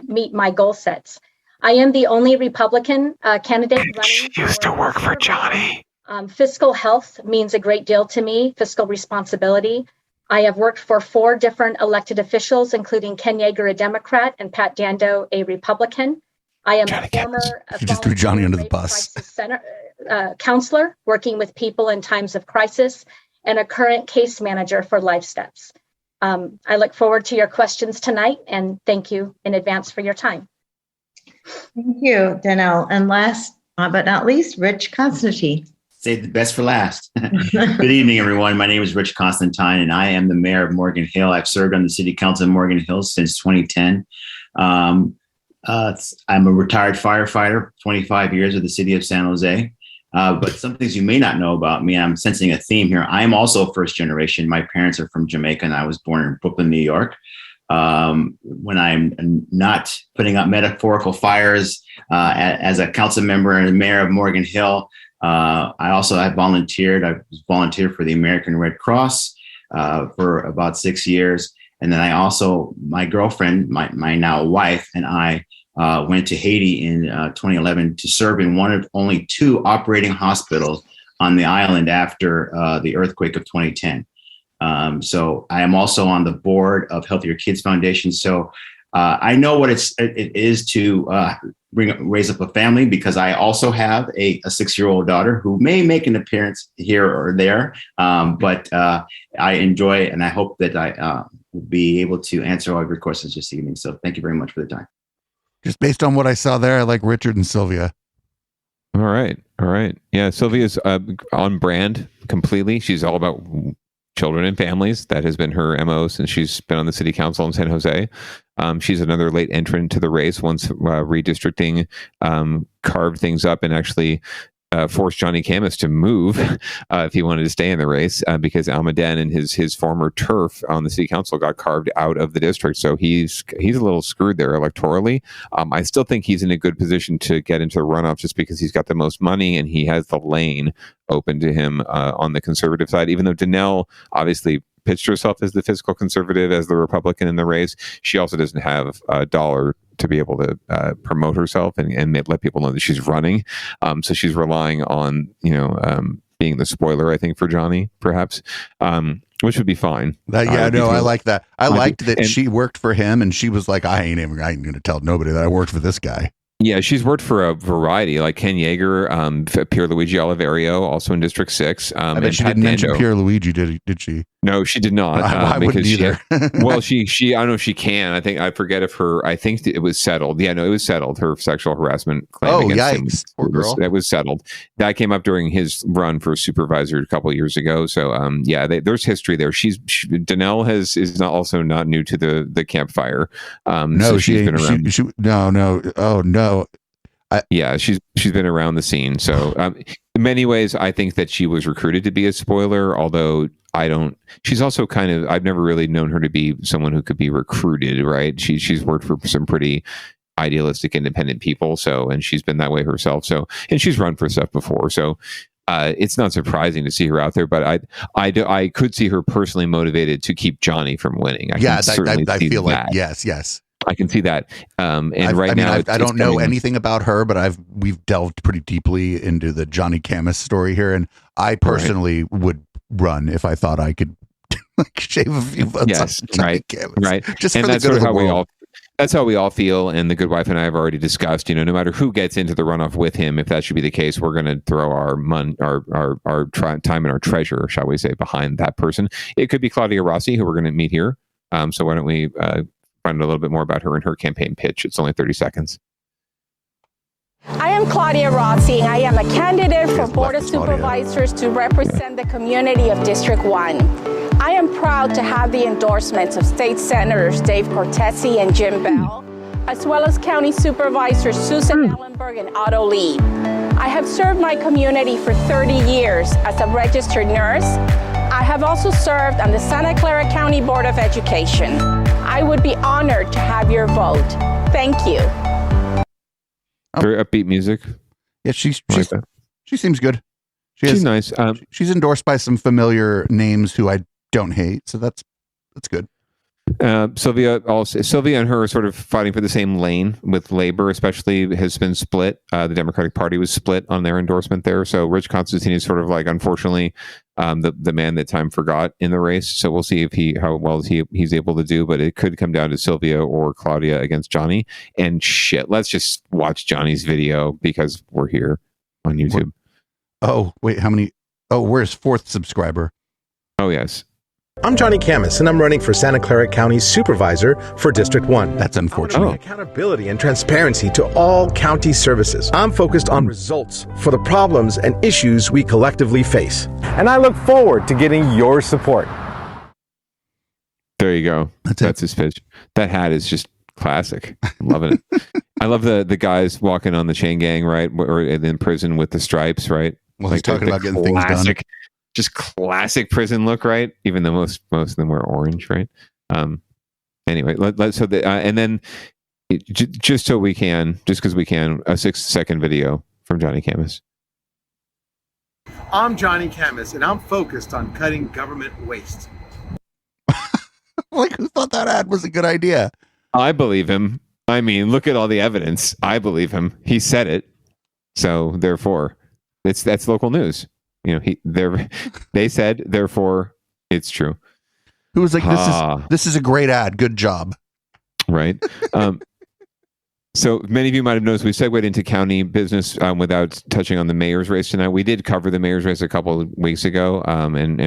meet my goal sets. I am the only Republican candidate running. She used to work for Johnny. Fiscal health means a great deal to me, fiscal responsibility. I have worked for 4 different elected officials, including Ken Yeager, a Democrat, and Pat Dando, a Republican. I am a former You just threw Johnny under the bus. counselor working with people in times of crisis, and a current case manager for Life Steps. I look forward to your questions tonight, and thank you in advance for your time. Thank you, Danelle. And last but not least, Rich Constantine. Save the best for last. Good evening, everyone. My name is Rich Constantine, and I am the mayor of Morgan Hill. I've served on the city council of Morgan Hill since 2010. I'm a retired firefighter, 25 years with the city of San Jose. But some things you may not know about me, I'm sensing a theme here. I am also first generation. My parents are from Jamaica, and I was born in Brooklyn, New York. When I'm not putting up metaphorical fires as a council member and mayor of Morgan Hill, I volunteered. I was volunteered for the American Red Cross for about 6 years. And then my girlfriend, my now wife, and I went to Haiti in 2011 to serve in one of only 2 operating hospitals on the island after the earthquake of 2010. So I am also on the board of Healthier Kids Foundation. So I know what it is to raise up a family, because I also have a 6-year-old daughter who may make an appearance here or there. But I enjoy it, and I hope that I will be able to answer all of your questions this evening. So thank you very much for the time. Just based on what I saw there, I like Richard and Sylvia. All right. Yeah, Sylvia's on brand completely. She's all about children and families. That has been her MO since she's been on the city council in San Jose. She's another late entrant to the race once redistricting carved things up and actually forced Johnny Camus to move if he wanted to stay in the race, because Almaden and his former turf on the city council got carved out of the district. So he's a little screwed there electorally. I still think he's in a good position to get into the runoff just because he's got the most money and he has the lane open to him on the conservative side, even though Danelle obviously pitched herself as the fiscal conservative, as the Republican in the race. She also doesn't have a dollar to be able to promote herself and let people know that she's running. So she's relying on, being the spoiler, I think, for Johnny, perhaps, which would be fine. I like that. I liked that she worked for him, and she was like, I ain't going to tell nobody that I worked for this guy. Yeah, she's worked for a variety, like Ken Yeager, Pierluigi Oliverio, also in District 6. I bet she didn't mention Pierluigi, did she? No, she did not. I wouldn't either. She I don't know if she can. I forget if I think it was settled. Yeah, no, it was settled. Her sexual harassment claim against him. Poor girl. That was settled. That came up during his run for supervisor a couple of years ago. So, there's history there. Danelle is also not new to the campfire. No, she's been around. Oh, no. She's been around the scene. So in many ways, I think that she was recruited to be a spoiler, although she's also I've never really known her to be someone who could be recruited, right? She's worked for some pretty idealistic independent people. So, and she's been that way herself. So, and she's run for stuff before. So it's not surprising to see her out there, but I could see her personally motivated to keep Johnny from winning. I feel like, yes. I can see that. And I don't know anything about her, but we've delved pretty deeply into the Johnny Camus story here, and I personally would run if I thought I could shave a few votes on Johnny Camus. Right. Just and for the good of the world. That's how we all feel, and the good wife and I have already discussed. No matter who gets into the runoff with him, if that should be the case, we're going to throw our time and our treasure, shall we say, behind that person. It could be Claudia Rossi, who we're going to meet here. So why don't we find a little bit more about her and her campaign pitch? It's only 30 seconds. I am Claudia Rossi, and I am a candidate for Board of Supervisors to represent the community of District 1. I am proud to have the endorsements of State Senators Dave Cortese and Jim Bell, as well as County Supervisors Susan Ellenberg and Otto Lee. I have served my community for 30 years as a registered nurse. I have also served on the Santa Clara County Board of Education. I would be honored to have your vote. Thank you. Very upbeat music. Yeah, she seems good. She's nice. She's endorsed by some familiar names who I don't hate, so that's good. Sylvia and her are sort of fighting for the same lane with labor, especially has been split. The Democratic Party was split on their endorsement there. So Rich Constantine is sort of like, unfortunately, the man that time forgot in the race. So we'll see if how well he's able to do, but it could come down to Sylvia or Claudia against Johnny. And shit, let's just watch Johnny's video because we're here on YouTube. Oh, wait, how many? Oh, we're his 4th subscriber. Oh, yes. I'm Johnny Camus, and I'm running for Santa Clara County Supervisor for District 1. That's unfortunate. Accountability and transparency to all county services. I'm focused on results for the problems and issues we collectively face. And I look forward to getting your support. There you go. That's his pitch. That hat is just classic. I'm loving it. I love the guys walking on the chain gang, right? Or in prison with the stripes, right? Well, he's talking about getting things done. Just classic prison look, right? Even though most of them were orange, right? Anyway, and then just so we can, just because we can, a 6-second video from Johnny Camus. I'm Johnny Camus, and I'm focused on cutting government waste. Like, who thought that ad was a good idea? I believe him. I mean, look at all the evidence. I believe him. He said it. So therefore, that's local news. You know, they said, therefore, it's true. Who was like, this is a great ad. Good job. Right. So many of you might have noticed we segued into county business without touching on the mayor's race tonight. We did cover the mayor's race a couple of weeks ago, and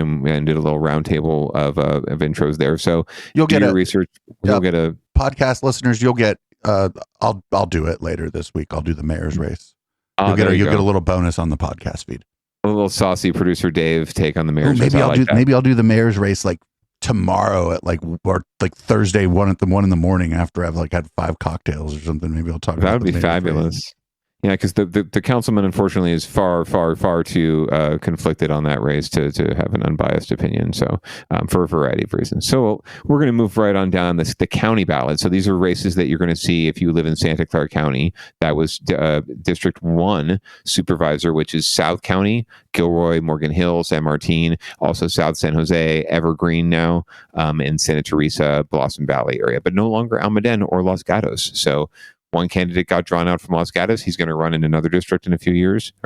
did a little roundtable of intros there. So you'll get your research. You'll get a podcast listeners. You'll get. I'll do it later this week. I'll do the mayor's race. You'll get a little bonus on the podcast feed. A little saucy producer Dave take on the mayor's race. Maybe I'll do the mayor's race like tomorrow at or Thursday 1 in the morning after I've had 5 cocktails or something. Maybe I'll talk about that. Would be fabulous. Yeah, because the councilman unfortunately is far too conflicted on that race to have an unbiased opinion. So for a variety of reasons. So we're going to move right on down the county ballot. So these are races that you're going to see if you live in Santa Clara County. That was District 1 Supervisor, which is South County, Gilroy, Morgan Hill, San Martin, also South San Jose, Evergreen now, and Santa Teresa, Blossom Valley area, but no longer Almaden or Los Gatos. So one candidate got drawn out from Los Gatos. He's going to run in another district in a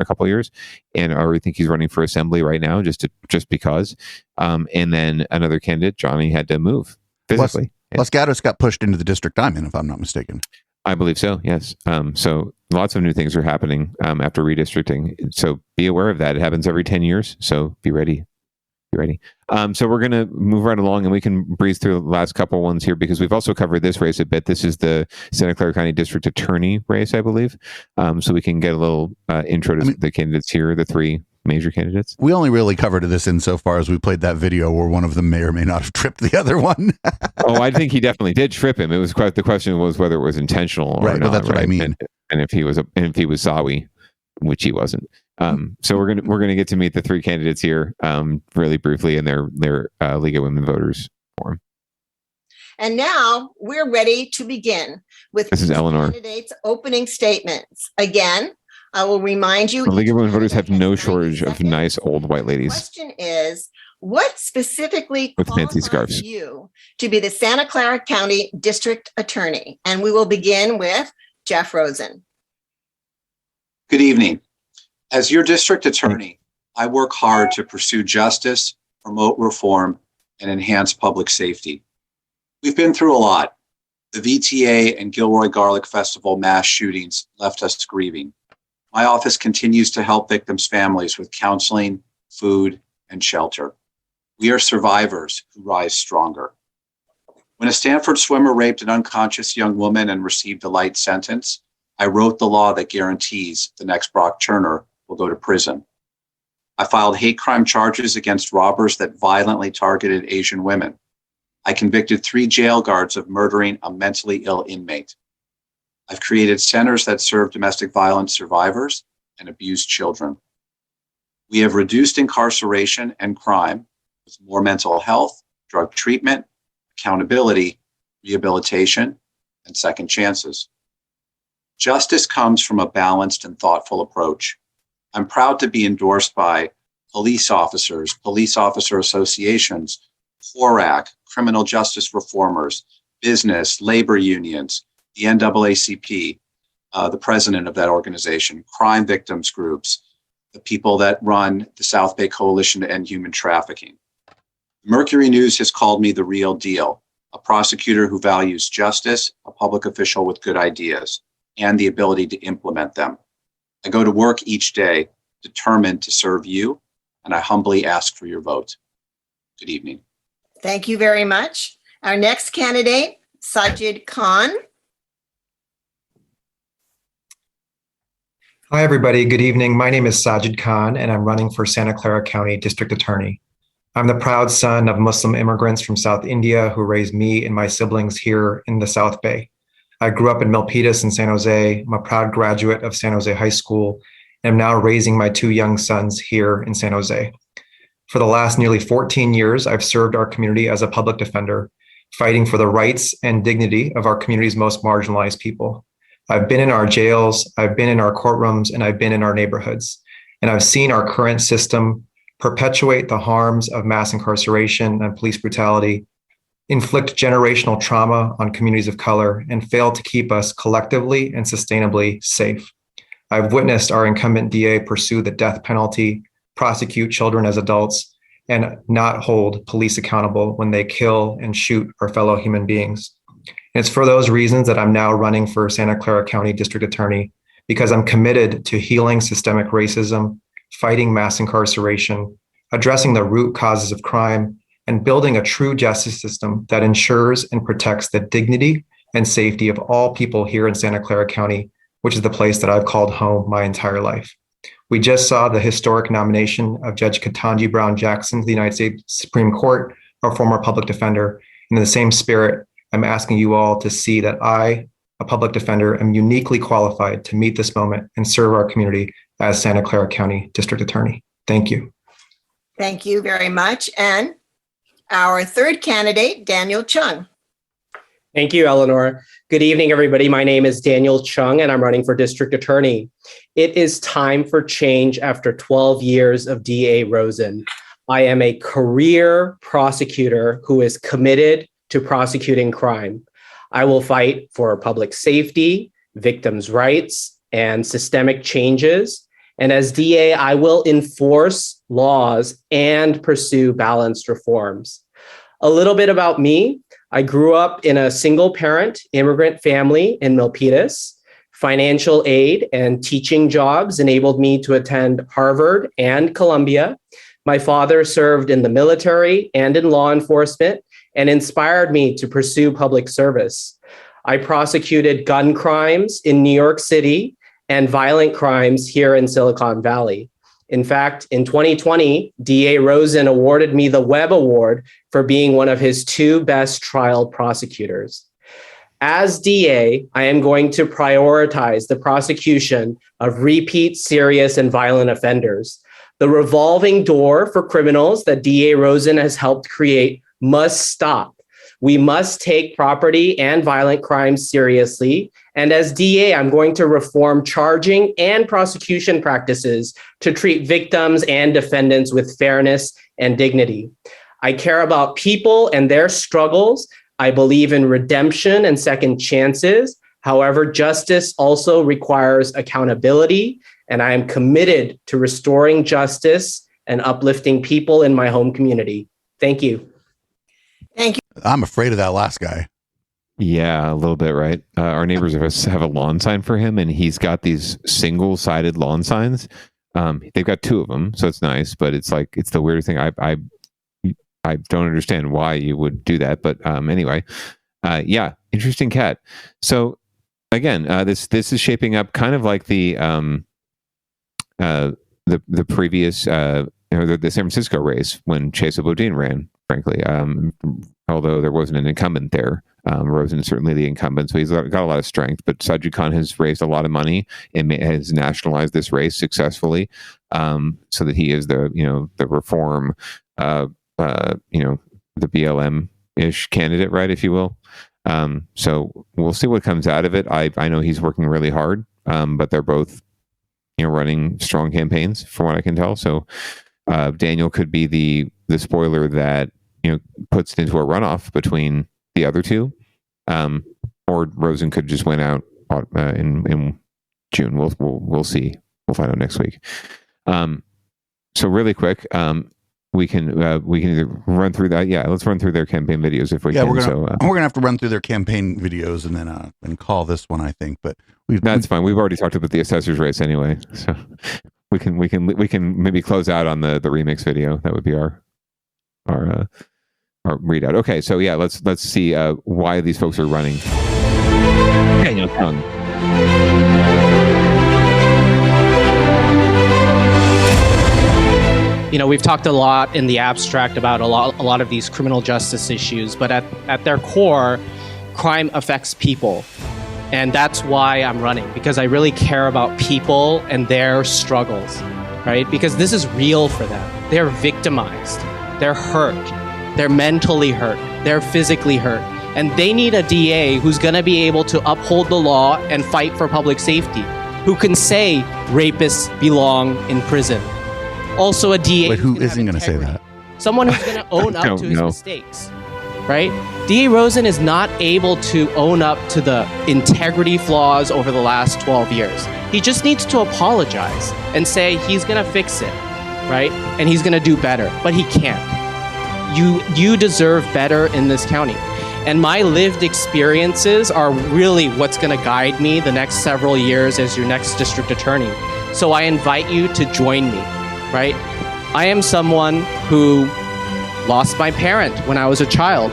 couple of years. And I think he's running for assembly right now, just because. And then another candidate, Johnny, had to move physically. Los Gatos got pushed into the district I'm in, if I'm not mistaken. I believe so, yes. So lots of new things are happening after redistricting. So be aware of that. It happens every 10 years. So be ready. So we're going to move right along, and we can breeze through the last couple ones here because we've also covered this race a bit. This is the Santa Clara County District Attorney race, I believe. So we can get a little intro to the candidates here, the 3 major candidates. We only really covered this insofar as we played that video where one of them may or may not have tripped the other one. Oh, I think he definitely did trip him. It was quite the question was whether it was intentional or not. Well, that's what I mean. And if he was Zawi, which he wasn't. So we're gonna get to meet the 3 candidates here really briefly in their League of Women Voters forum. And now we're ready to begin with This is Eleanor. candidates' opening statements. Again, I will remind you. The League of Women Voters have no shortage of nice old white ladies. The question is, what specifically with fancy scarves you to be the Santa Clara County District Attorney? And we will begin with Jeff Rosen. Good evening. As your district attorney, I work hard to pursue justice, promote reform, and enhance public safety. We've been through a lot. The VTA and Gilroy Garlic Festival mass shootings left us grieving. My office continues to help victims' families with counseling, food, and shelter. We are survivors who rise stronger. When a Stanford swimmer raped an unconscious young woman and received a light sentence, I wrote the law that guarantees the next Brock Turner will go to prison. I filed hate crime charges against robbers that violently targeted Asian women. I convicted 3 jail guards of murdering a mentally ill inmate. I've created centers that serve domestic violence survivors and abused children. We have reduced incarceration and crime with more mental health, drug treatment, accountability, rehabilitation, and second chances. Justice comes from a balanced and thoughtful approach. I'm proud to be endorsed by police officers, police officer associations, CORAC, criminal justice reformers, business, labor unions, the NAACP, the president of that organization, crime victims groups, the people that run the South Bay Coalition to End Human Trafficking. Mercury News has called me the real deal, a prosecutor who values justice, a public official with good ideas, and the ability to implement them. I go to work each day determined to serve you, and I humbly ask for your vote. Good evening. Thank you very much. Our next candidate, Sajid Khan. Hi, everybody. Good evening. My name is Sajid Khan, and I'm running for Santa Clara County District Attorney. I'm the proud son of Muslim immigrants from South India who raised me and my siblings here in the South Bay. I grew up in Milpitas in San Jose. I'm a proud graduate of San Jose High School, and I'm now raising my two young sons here in San Jose. For the last nearly 14 years, I've served our community as a public defender, fighting for the rights and dignity of our community's most marginalized people. I've been in our jails, I've been in our courtrooms, and I've been in our neighborhoods. And I've seen our current system perpetuate the harms of mass incarceration and police brutality, inflict generational trauma on communities of color, and fail to keep us collectively and sustainably safe. I've witnessed our incumbent DA pursue the death penalty, prosecute children as adults, and not hold police accountable when they kill and shoot our fellow human beings. And it's for those reasons that I'm now running for Santa Clara County District Attorney, because I'm committed to healing systemic racism, fighting mass incarceration, addressing the root causes of crime, and building a true justice system that ensures and protects the dignity and safety of all people here in Santa Clara County, which is the place that I've called home my entire life. We just saw the historic nomination of Judge Ketanji Brown Jackson to the United States Supreme Court, our former public defender. And in the same spirit, I'm asking you all to see that I, a public defender, am uniquely qualified to meet this moment and serve our community as Santa Clara County District Attorney. Thank you. Thank you very much. And our third candidate, Daniel Chung. Thank you, Eleanor. Good evening, everybody. My name is Daniel Chung, and I'm running for District Attorney. It is time for change after 12 years of DA Rosen. I am a career prosecutor who is committed to prosecuting crime. I will fight for public safety, victims' rights, and systemic changes. And as DA, I will enforce laws and pursue balanced reforms. A little bit about me. I grew up in a single-parent immigrant family in Milpitas. Financial aid and teaching jobs enabled me to attend Harvard and Columbia. My father served in the military and in law enforcement and inspired me to pursue public service. I prosecuted gun crimes in New York City and violent crimes here in Silicon Valley. In fact, in 2020, DA Rosen awarded me the Webb Award for being one of his 2 best trial prosecutors. As DA, I am going to prioritize the prosecution of repeat serious and violent offenders. The revolving door for criminals that DA Rosen has helped create must stop. We must take property and violent crimes seriously. And as DA, I'm going to reform charging and prosecution practices to treat victims and defendants with fairness and dignity. I care about people and their struggles. I believe in redemption and second chances. However, justice also requires accountability, and I am committed to restoring justice and uplifting people in my home community. Thank you. Thank you. I'm afraid of that last guy. Yeah, a little bit, right? Our neighbors have a lawn sign for him, and he's got these single-sided lawn signs. They've got 2 of them, so it's nice, but it's like, it's the weirdest thing. I don't understand why you would do that, but anyway, yeah, interesting cat. So again, this is shaping up kind of like the previous the San Francisco race when Chesa Boudin ran. Frankly, although there wasn't an incumbent there, Rosen is certainly the incumbent, so he's got a lot of strength. But Sajid Khan has raised a lot of money and has nationalized this race successfully, so that he is the reform, the BLM-ish candidate, right, if you will. So we'll see what comes out of it. I know he's working really hard, but they're both, running strong campaigns from what I can tell. So Daniel could be the spoiler that, puts it into a runoff between the other two. Or Rosen could just win out in June. We'll see. We'll find out next week. So really quick, we can either run through that. Yeah, let's run through their campaign videos if we can. We're gonna have to run through their campaign videos and then and call this one, I think. But that's fine. We've already talked about the assessor's race anyway, so we can maybe close out on the remix video. That would be our readout. Okay, so yeah, let's see why these folks are running. Daniel Chung. We've talked a lot in the abstract about a lot of these criminal justice issues, but at their core, crime affects people. And that's why I'm running, because I really care about people and their struggles, right? Because this is real for them. They're victimized. They're hurt. They're mentally hurt. They're physically hurt. And they need a DA who's going to be able to uphold the law and fight for public safety, who can say rapists belong in prison. Also a DA. But who isn't going to say that? Someone who's going to own up to his mistakes, right? DA Rosen is not able to own up to the integrity flaws over the last 12 years. He just needs to apologize and say he's going to fix it, right? And he's going to do better, but he can't. You deserve better in this county. And my lived experiences are really what's going to guide me the next several years as your next district attorney. So I invite you to join me, right? I am someone who lost my parent when I was a child.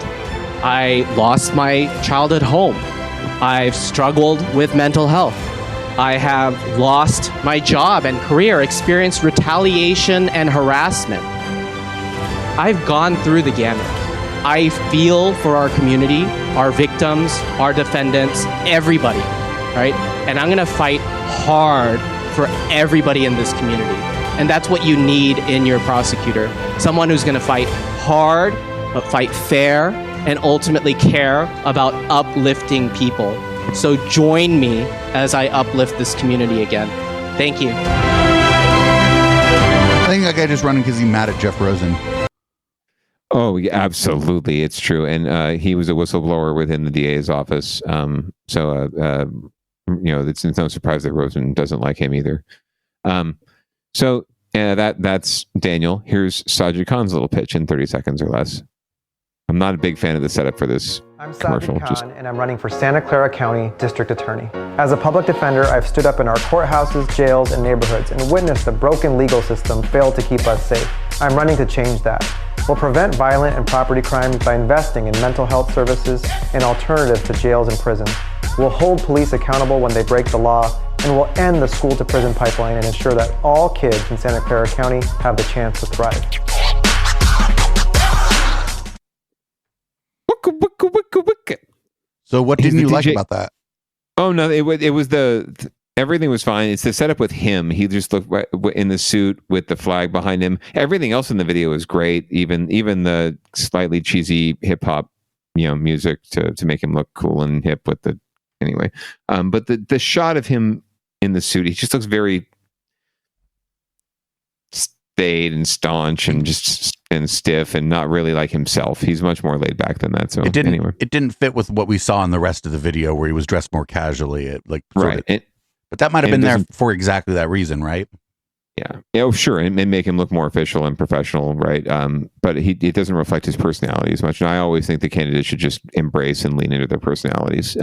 I lost my childhood home. I've struggled with mental health. I have lost my job and career, experienced retaliation and harassment. I've gone through the gamut. I feel for our community, our victims, our defendants, everybody, right? And I'm gonna fight hard for everybody in this community. And that's what you need in your prosecutor. Someone who's gonna fight hard, but fight fair, and ultimately care about uplifting people. So join me as I uplift this community again. Thank you. I think that guy just running because he's mad at Jeff Rosen. Oh, yeah, absolutely. It's true. And he was a whistleblower within the DA's office. It's no surprise that Rosen doesn't like him either. That's Daniel. Here's Sajid Khan's little pitch in 30 seconds or less. I'm not a big fan of the setup for this commercial. I'm Sajid Khan, and I'm running for Santa Clara County District Attorney. As a public defender, I've stood up in our courthouses, jails, and neighborhoods and witnessed the broken legal system fail to keep us safe. I'm running to change that. We'll prevent violent and property crimes by investing in mental health services and alternatives to jails and prisons. We'll hold police accountable when they break the law, and we'll end the school-to-prison pipeline and ensure that all kids in Santa Clara County have the chance to thrive. So what didn't you like about that? Oh, no, it was everything was fine. It's the setup with him. He just looked in the suit with the flag behind him. Everything else in the video is great. Even the slightly cheesy hip hop, music to make him look cool and hip with the anyway. But the shot of him in the suit, he just looks very staid and staunch and and stiff and not really like himself. He's much more laid back than that. So it didn't fit with what we saw in the rest of the video where he was dressed more casually. But that might have been there for exactly that reason, right? Yeah. Oh, sure. And make him look more official and professional, right? But it doesn't reflect his personality as much. And I always think the candidates should just embrace and lean into their personalities.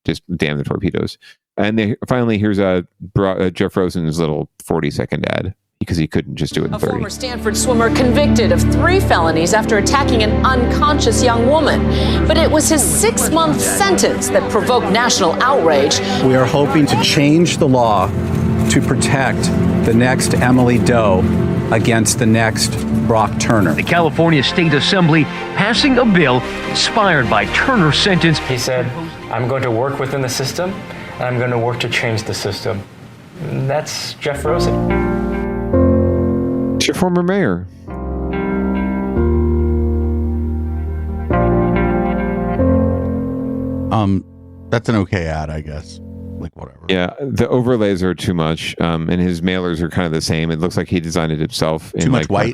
Just damn the torpedoes. And finally, here's Jeff Rosen's little 40-second ad, because he couldn't just do it in 30. A former Stanford swimmer convicted of 3 felonies after attacking an unconscious young woman. But it was his 6-month sentence that provoked national outrage. We are hoping to change the law to protect the next Emily Doe against the next Brock Turner. The California State Assembly passing a bill inspired by Turner's sentence. He said, I'm going to work within the system, and I'm going to work to change the system. And that's Jeff Rosen. It's your former mayor. That's an okay ad, I guess. Like whatever. Yeah, the overlays are too much, and his mailers are kind of the same. It looks like he designed it himself in much white?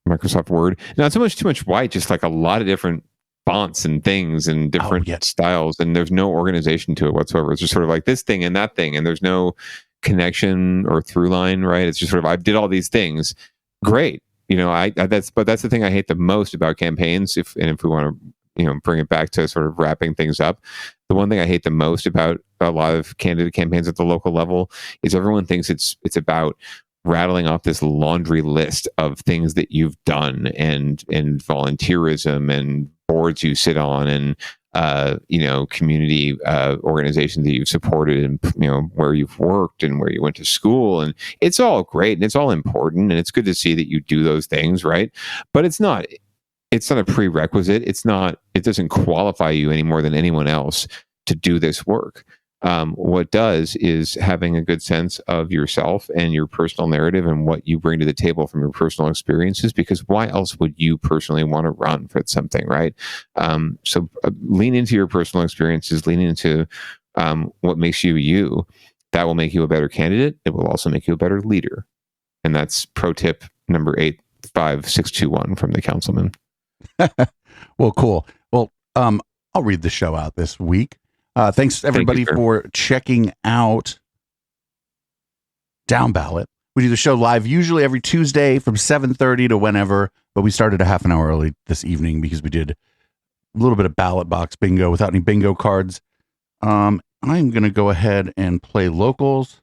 Microsoft Word. Not so much too much white, just like a lot of different fonts and things and different styles, and there's no organization to it whatsoever. It's just sort of like this thing and that thing, and there's no connection or through line, right? It's just sort of, I did all these things. Great. That's the thing I hate the most about campaigns. If we want to, bring it back to sort of wrapping things up, the one thing I hate the most about a lot of candidate campaigns at the local level is everyone thinks it's about rattling off this laundry list of things that you've done and volunteerism and boards you sit on and community organizations that you've supported and where you've worked and where you went to school, and it's all great and it's all important and it's good to see that you do those things, right? But it's not a prerequisite. It doesn't qualify you any more than anyone else to do this work. What does is having a good sense of yourself and your personal narrative and what you bring to the table from your personal experiences, because why else would you personally want to run for something, right? So lean into your personal experiences, lean into what makes you you. That will make you a better candidate. It will also make you a better leader. And that's pro tip number 85621 from the councilman. Well, cool. Well, I'll read the show out this week. Thanks everybody for checking out Downballot. We do the show live usually every Tuesday from 7:30 to whenever, but we started a half an hour early this evening because we did a little bit of ballot box bingo without any bingo cards. I'm going to go ahead and play locals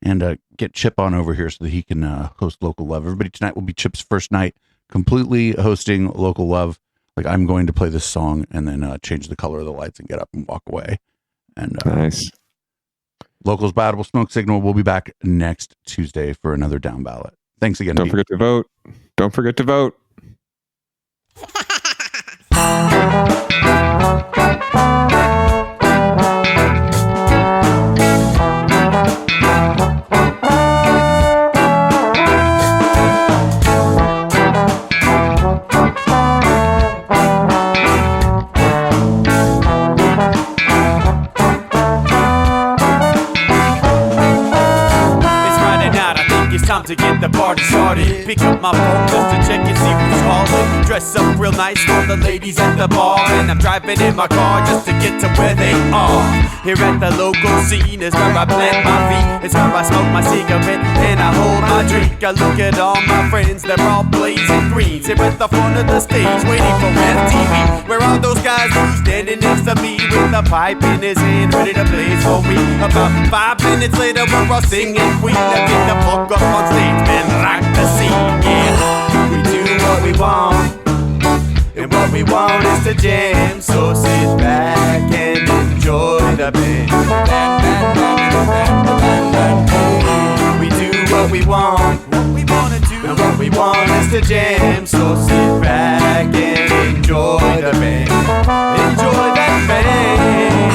and get Chip on over here so that he can host Local Love. Everybody, tonight will be Chip's first night completely hosting Local Love. Like, I'm going to play this song and then change the color of the lights and get up and walk away. And nice. Locals Battable Smoke Signal will be back next Tuesday for another Down Ballot. Thanks again. Don't forget to vote. Don't forget to vote. Time to get the party started. Pick up my phone just to check and see who's calling. Dress up real nice for the ladies at the bar, and I'm driving in my car just to get to where they are. Here at the local scene is where I plant my feet. It's where I smoke my cigarette and I hold my drink. I look at all my friends, they're all blazing greens. Here at the front of the stage, waiting for MTV. Where are those guys who's standing next to me with a pipe in his hand, ready to blaze for me? About 5 minutes later, we're all singing Queen. I get the fuck up on stage, man, rock the scene, yeah. We do what we want, and what we want is to jam. So sit back and enjoy the band. We do what we want, and what we want is to jam. So sit back and enjoy the band. Enjoy that band.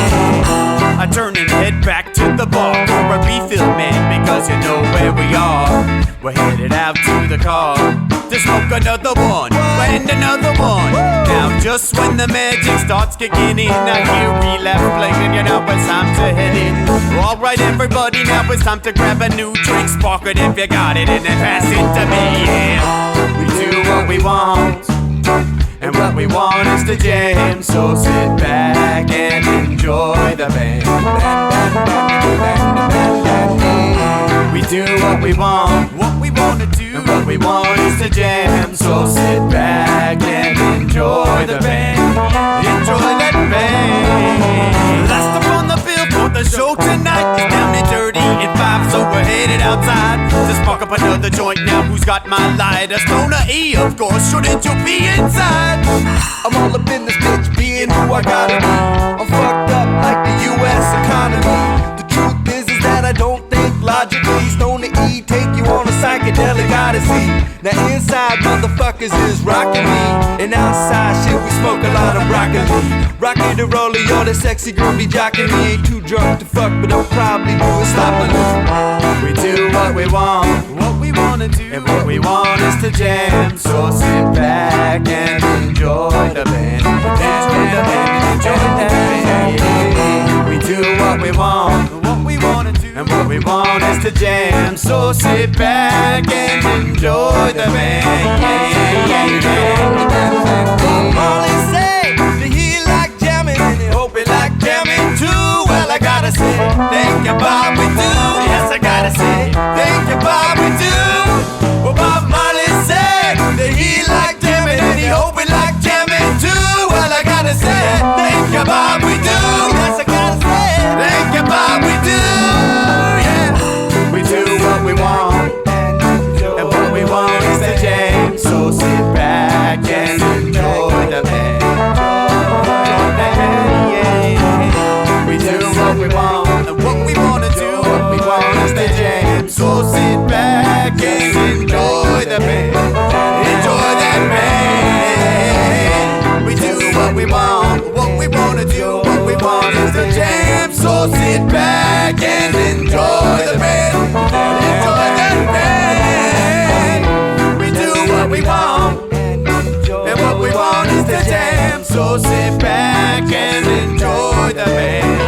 I turn and head back to the bar for a refill, man, because you know where we are. We're headed out to the car to smoke another one and another one. Now just when the magic starts kicking in, I hear relapse playing, you know it's time to head in. Alright everybody, now it's time to grab a new drink. Spark it if you got it and then pass it to me, yeah. We do what we want, and what we want is to jam. So sit back and enjoy the band. We do what we want to do, and what we want is to jam. So sit back and enjoy the band. Enjoy that band. Last up on the bill for the show tonight is Down and Dirty at 5, so we're headed outside to spark up another joint. Now who's got my lighter? Stoner E, of course, shouldn't you be inside? I'm all up in this bitch, being who I gotta be. I'm fucked up like the US economy. The truth is that I don't think logically. Stoner E take you on a psychedelic odyssey. Now inside motherfuckers is rockin' me, and outside shit we smoke a lot of broccoli. Rockin' the roller, yo, that sexy girl be jockin' me. Ain't too drunk to fuck, but I'll probably do it sloppily. We do what we want, what we wanna do, and what we want is to jam. So sit back and enjoy the band. Enjoy the band, enjoy the band. want is to jam. So sit back and enjoy the band. Molly say that he like jamming and he hope he like jamming too. Well, I gotta say, thank you, Bob, we do. Yes, I gotta say, thank you, Bob, we do. Well, Bob Marley said that he like jamming and he hope he like jamming too. Well, I gotta say, thank you, Bob, we do. Yes, I gotta say, thank you, Bob, we do. Yeah, we do what we want, and what we want is to jam. So sit back and enjoy the band. We do what we want, and what we wanna do, what we want is to jam. So sit back and enjoy the band. Enjoy that band. We do what we want, what we wanna do, what we want is to jam. So sit back and enjoy the band. Enjoy that band. We do what we want, and what we want is to jam. So sit back and enjoy the band.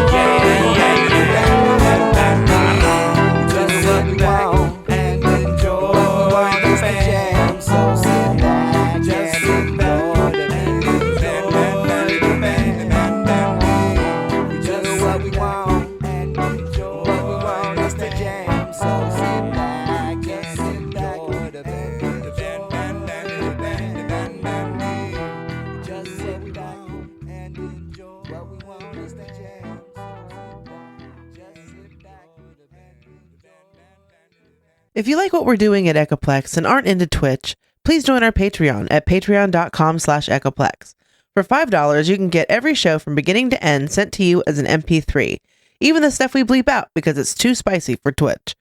If you like what we're doing at Echoplex and aren't into Twitch, please join our Patreon at patreon.com/Echoplex. For $5, you can get every show from beginning to end sent to you as an MP3, even the stuff we bleep out because it's too spicy for Twitch.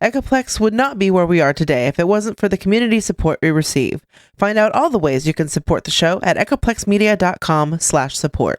Echoplex would not be where we are today if it wasn't for the community support we receive. Find out all the ways you can support the show at echoplexmedia.com/support.